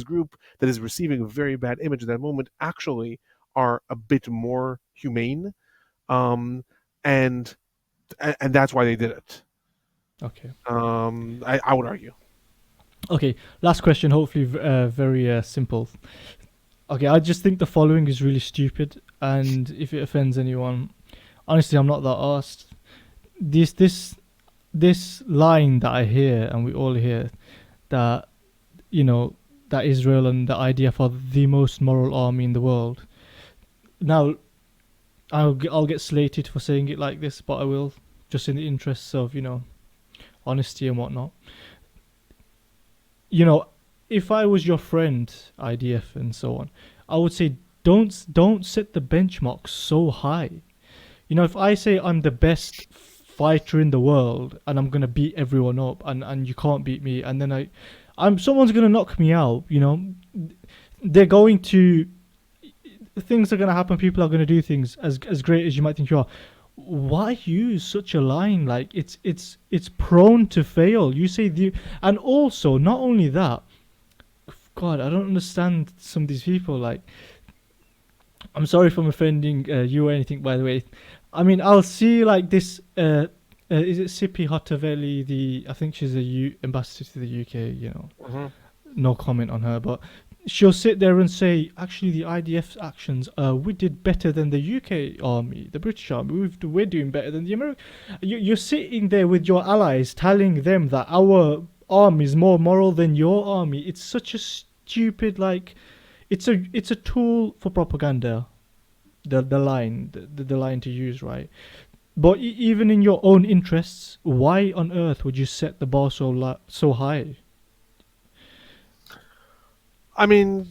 group that is receiving a very bad image at that moment actually are a bit more humane, um, and and that's why they did it. Okay. I would argue. Okay. Last question. Hopefully, very simple. Okay. I just think the following is really stupid, and if it offends anyone, honestly, I'm not that asked. This line that I hear, and we all hear, that you know that Israel and the IDF are the most moral army in the world. Now, I'll get slated for saying it like this, but I will, just in the interests of honesty and whatnot. You know, if I was your friend, IDF and so on, I would say don't set the benchmark so high. If I say I'm the best fighter in the world and I'm gonna beat everyone up, and you can't beat me, and then I'm someone's gonna knock me out. They're going to things are gonna happen. People are gonna do things as great as you might think you are. Why use such a line? Like it's prone to fail. You say and also not only that. God, I don't understand some of these people. Like, I'm sorry if I'm offending you or anything, by the way. I mean, I'll see like this. Is it Sippy Hotavelli? I think she's a ambassador to the UK. Hmm. No comment on her, but she'll sit there and say, actually, the IDF's actions, we did better than the UK army, the British army. We're doing better than the American. You're sitting there with your allies, telling them that our army is more moral than your army. It's such a stupid it's a tool for propaganda. The line to use, right? But even in your own interests, why on earth would you set the bar so high? I mean,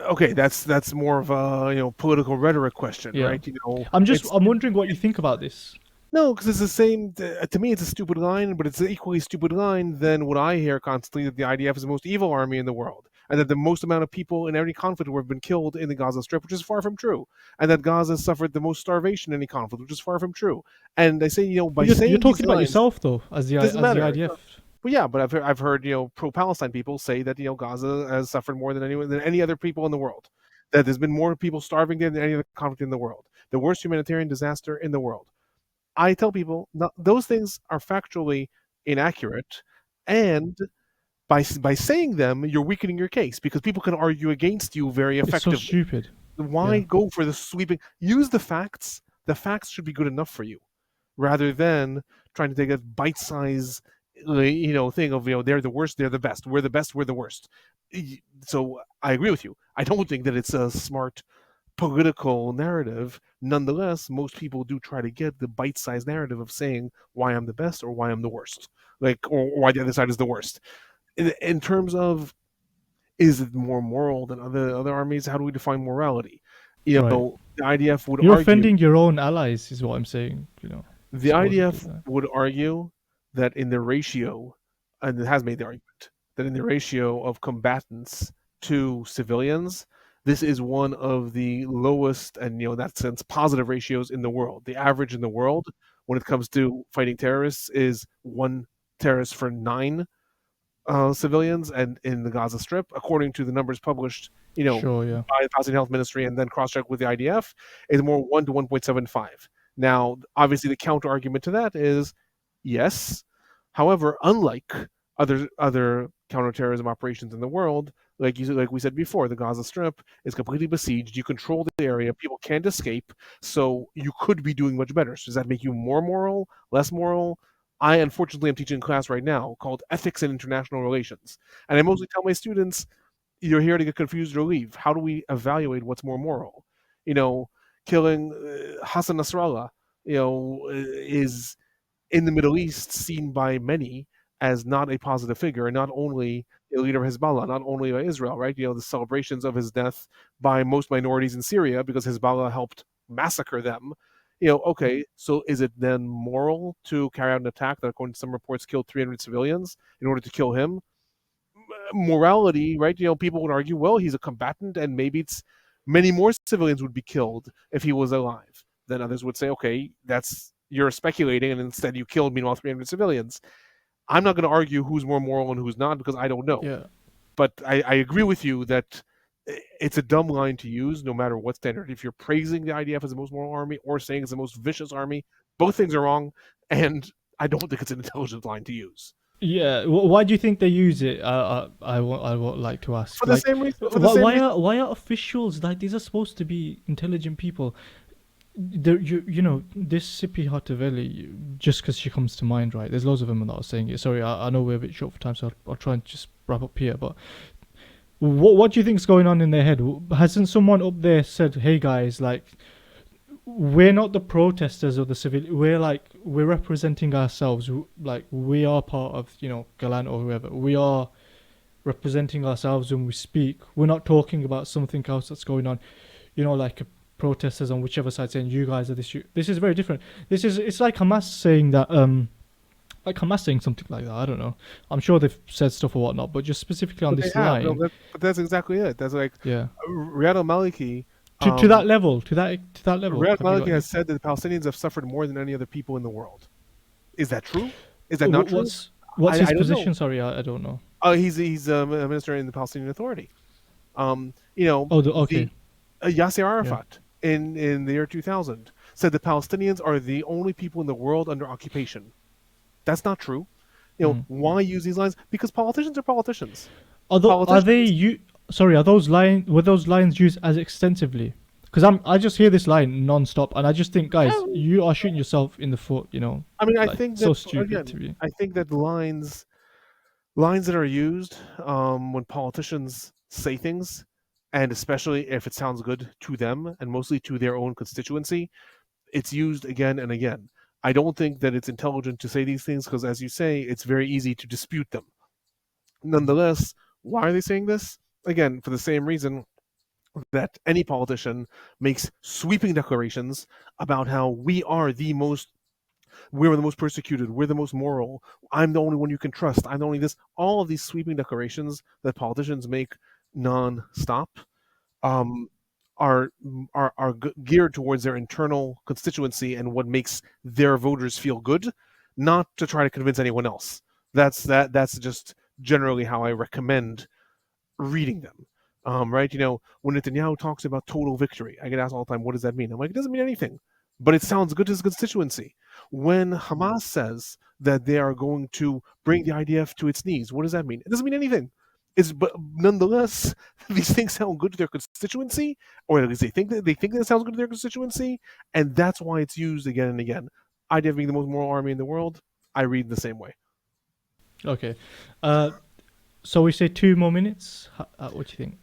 okay, that's more of a political rhetoric question, Yeah. right? I'm It's wondering what you think about this. no, because it's the same. To me, it's a stupid line, but it's an equally stupid line than what I hear constantly that the IDF is the most evil army in the world, and that the most amount of people in every conflict have been killed in the Gaza Strip, which is far from true, and that Gaza suffered the most starvation in any conflict, which is far from true. And I say, But by you're saying these talking about lines, yourself though, it doesn't as the matter. IDF. But yeah, but I've heard pro-Palestine people say that Gaza has suffered more than any other people in the world. That there's been more people starving there than any other conflict in the world. The worst humanitarian disaster in the world. I tell people those things are factually inaccurate, and by saying them, you're weakening your case because people can argue against you very It's so effectively. stupid. Why Yeah. go for the sweeping? Use the facts. The facts should be good enough for you, rather than trying to take a bite-size, thing of they're the worst, they're the best, we're the best, we're the worst. So I agree with you. I don't think that it's a smart political narrative. Nonetheless, most people do try to get the bite-sized narrative of saying why I'm the best or why I'm the worst, or why the other side is the worst. In terms of, is it more moral than other armies? How do we define morality? Right. The IDF would You're argue offending your own allies, is what I'm saying. the Supposedly. IDF would argue that in the ratio, and it has made the argument, that in the ratio of combatants to civilians, this is one of the lowest and, in that sense, positive ratios in the world. The average in the world when it comes to fighting terrorists is one terrorist for nine civilians, and in the Gaza Strip, according to the numbers published you know, Sure, yeah. by the Palestinian Health Ministry and then cross-checked with the IDF, is more 1 to 1.75. Now, obviously, the counter argument to that is yes. However, unlike other counterterrorism operations in the world, like we said before, the Gaza Strip is completely besieged. You control the area. People can't escape. So you could be doing much better. So does that make you more moral, less moral? I unfortunately am teaching a class right now called Ethics and International Relations, and I mostly tell my students, "You're here to get confused or leave. How do we evaluate what's more moral?" You know, killing Hassan Nasrallah, is in the Middle East seen by many as not a positive figure, and not only a leader of Hezbollah, not only by Israel, right? The celebrations of his death by most minorities in Syria because Hezbollah helped massacre them. Okay, so is it then moral to carry out an attack that, according to some reports, killed 300 civilians in order to kill him? Morality, right? People would argue, well, he's a combatant, and maybe it's many more civilians would be killed if he was alive. Then others would say, okay, that's you're speculating, and instead you killed meanwhile 300 civilians. I'm not going to argue who's more moral and who's not because I don't know. Yeah. But I agree with you that it's a dumb line to use no matter what standard. If you're praising the IDF as the most moral army or saying it's the most vicious army, both things are wrong, and I don't think it's an intelligent line to use. Yeah, why do you think they use it? I would like to ask. For the Like, same reason. For the same reason. why are officials like these are supposed to be intelligent people? This Sippy Hataveli, just because she comes to mind, right? There's loads of them that are saying it. Sorry, I know we're a bit short for time, so I'll try and just wrap up here. But what do you think's going on in their head? Hasn't someone up there said, "Hey guys, like, we're not the protesters or the civil. We're representing ourselves. Like, we are part of Galan or whoever. We are representing ourselves when we speak. We're not talking about something else that's going on. Like protesters on whichever side saying you guys are this. This is very different. It's like Hamas saying that. Like Hamas saying something like that. I don't know. I'm sure they've said stuff or whatnot, but just specifically on But they this have. No, line, but that's exactly it. That's like yeah. Riyad al-Maliki. To that level, to that level. Riyad Have you got al-Maliki any? has said that the Palestinians have suffered more than any other people in the world. Is that true? Is that not true? What's his I don't know. position? Sorry, I don't know. He's a minister in the Palestinian Authority. You know, Oh, the okay. Yasser Yeah. Arafat in the year 2000 said the Palestinians are the only people in the world under occupation. That's not true. Mm. Why use these lines? Because politicians are politicians. Are they Politicians. you? Sorry, were those lines used as extensively? Because I just hear this line non-stop, and I just think, guys, Yeah, you are shooting yourself in the foot. I mean, I Like, think so that stupid to again, be. I think that lines that are used when politicians say things, and especially if it sounds good to them and mostly to their own constituency, it's used again and again. I don't think that it's intelligent to say these things because, as you say, it's very easy to dispute them. Nonetheless, why are they saying this? Again, for the same reason that any politician makes sweeping declarations about how we're the most persecuted, we're the most moral, I'm the only one you can trust, I'm the only this. All of these sweeping declarations that politicians make non-stop um, are geared towards their internal constituency and what makes their voters feel good, not to try to convince anyone else. That's just generally how I recommend reading them. Right? When Netanyahu talks about total victory, I get asked all the time, what does that mean? I'm like, it doesn't mean anything, but it sounds good to his constituency. When Hamas says that they are going to bring the IDF to its knees, what does that mean? It doesn't mean anything. But nonetheless, these things sound good to their constituency, or at least they think that it sounds good to their constituency, and that's why it's used again and again. IDF being the most moral army in the world, I read the same way. Okay. Uh, so we say 2 more minutes. What do you think?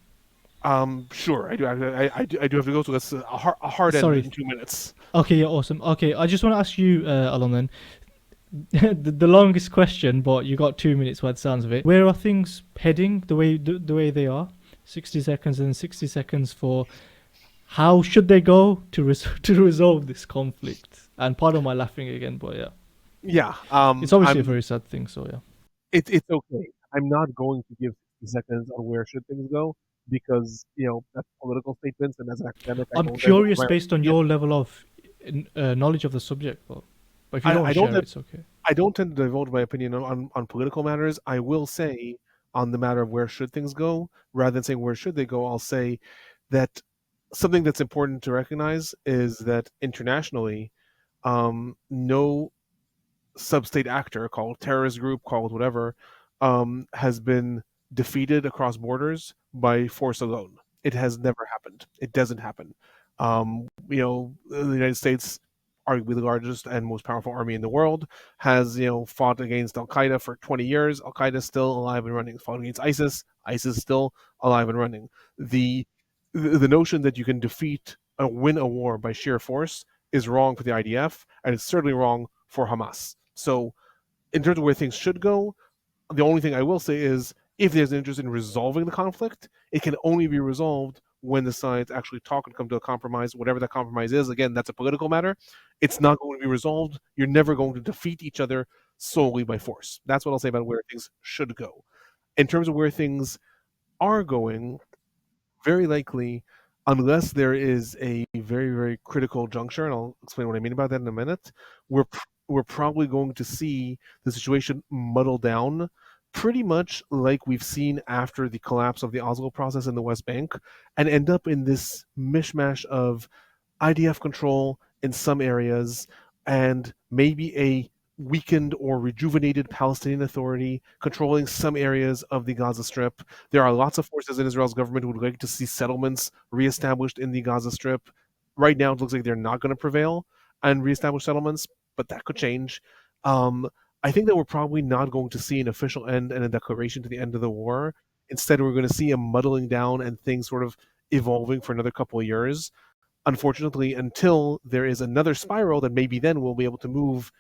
Sure. I do have to go. So that's a hard end Sorry. in 2 minutes. Okay, yeah, awesome. Okay, I just want to ask you, Alon, then. The longest question, but you got 2 minutes by the sounds of it. Where are things heading the way they are? 60 seconds and 60 seconds for how should they go to resolve this conflict? And pardon my laughing again, but yeah, Yeah. it's obviously a I'm. very sad thing. So yeah, It's okay. I'm not going to give 60 seconds on where should things go because that's political statements, and as an academic, I I'm don't divulge curious my based on opinion. your level of knowledge of the subject, but if you don't want I to don't. share it, it's okay. I don't tend to divulge my opinion on political matters. I will say on the matter of where should things go, rather than saying where should they go, I'll say that something that's important to recognize is that internationally, no sub-state actor, called terrorist group, called whatever, has been defeated across borders by force alone. It has never happened. It doesn't happen. The United States, arguably the largest and most powerful army in the world, has fought against Al Qaeda for 20 years. Al Qaeda is still alive and running. Fought against ISIS. ISIS is still alive and running. The the notion that you can defeat win a war by sheer force is wrong for the IDF, and it's certainly wrong for Hamas. So, in terms of where things should go, the only thing I will say is if there's an interest in resolving the conflict, it can only be resolved when the sides actually talk and come to a compromise, whatever that compromise is. Again, that's a political matter. It's not going to be resolved. You're never going to defeat each other solely by force. That's what I'll say about where things should go. In terms of where things are going, very likely, unless there is a very, very critical juncture, and I'll explain what I mean about that in a minute, we're probably going to see the situation muddle down pretty much like we've seen after the collapse of the Oslo process in the West Bank, and end up in this mishmash of IDF control in some areas and maybe a weakened or rejuvenated Palestinian Authority controlling some areas of the Gaza Strip. There are lots of forces in Israel's government who would like to see settlements reestablished in the Gaza Strip. Right now, it looks like they're not going to prevail and reestablish settlements, but that could change. Um, I think that we're probably not going to see an official end and a declaration to the end of the war. Instead, we're going to see a muddling down and things sort of evolving for another couple of years, unfortunately, until there is another spiral that maybe then we'll be able to move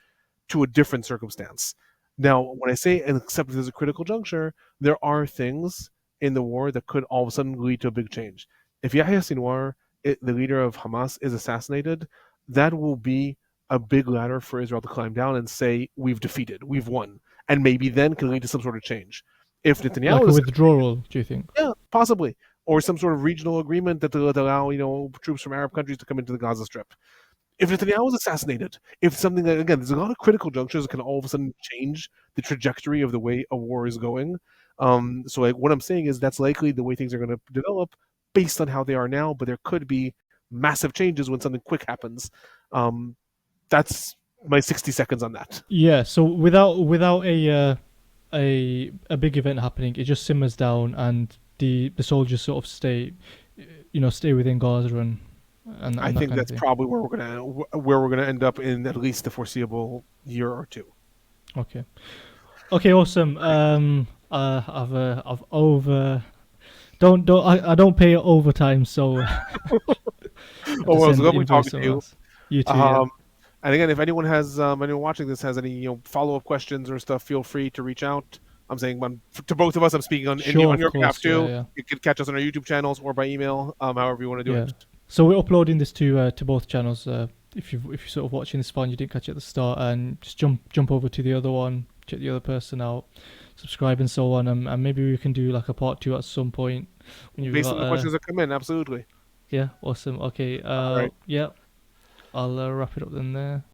to a different circumstance. Now, when I say and except there's a critical juncture, there are things in the war that could all of a sudden lead to a big change. If Yahya Sinwar, the leader of Hamas, is assassinated, that will be a big ladder for Israel to climb down and say, we've defeated, we've won. And maybe then can lead to some sort of change. If Like Netanyahu a is, withdrawal, do you think? yeah, possibly, or some sort of regional agreement that would allow troops from Arab countries to come into the Gaza Strip. If Netanyahu was assassinated, if something that, again, there's a lot of critical junctures that can all of a sudden change the trajectory of the way a war is going. So like, what I'm saying is that's likely the way things are going to develop based on how they are now, but there could be massive changes when something quick happens. That's my 60 seconds on that. Yeah. So without a big event happening, it just simmers down, and the soldiers sort of stay within Gaza and I that think kind of that's thing. probably where we're gonna end up in at least the foreseeable year or two. Okay. Okay. Awesome. I've over. I don't pay overtime, so Oh to well, it's send the lovely invoice talking to someone you. else. You too. Yeah. Um, and again, if anyone watching this has any follow up questions or stuff, feel free to reach out. I'm saying to both of us. I'm speaking Sure. on Of your behalf course. Yeah. too. Yeah. You can catch us on our YouTube channels or by email, however you want to do Yeah. it. So we're uploading this to both channels. If you're sort of watching this far and you didn't catch it at the start, and just jump over to the other one, check the other person out, subscribe and so on, and maybe we can do like a part two at some point when you've Based got on the questions that come in, absolutely. yeah, awesome. Okay, All right. yeah, I'll wrap it up then there.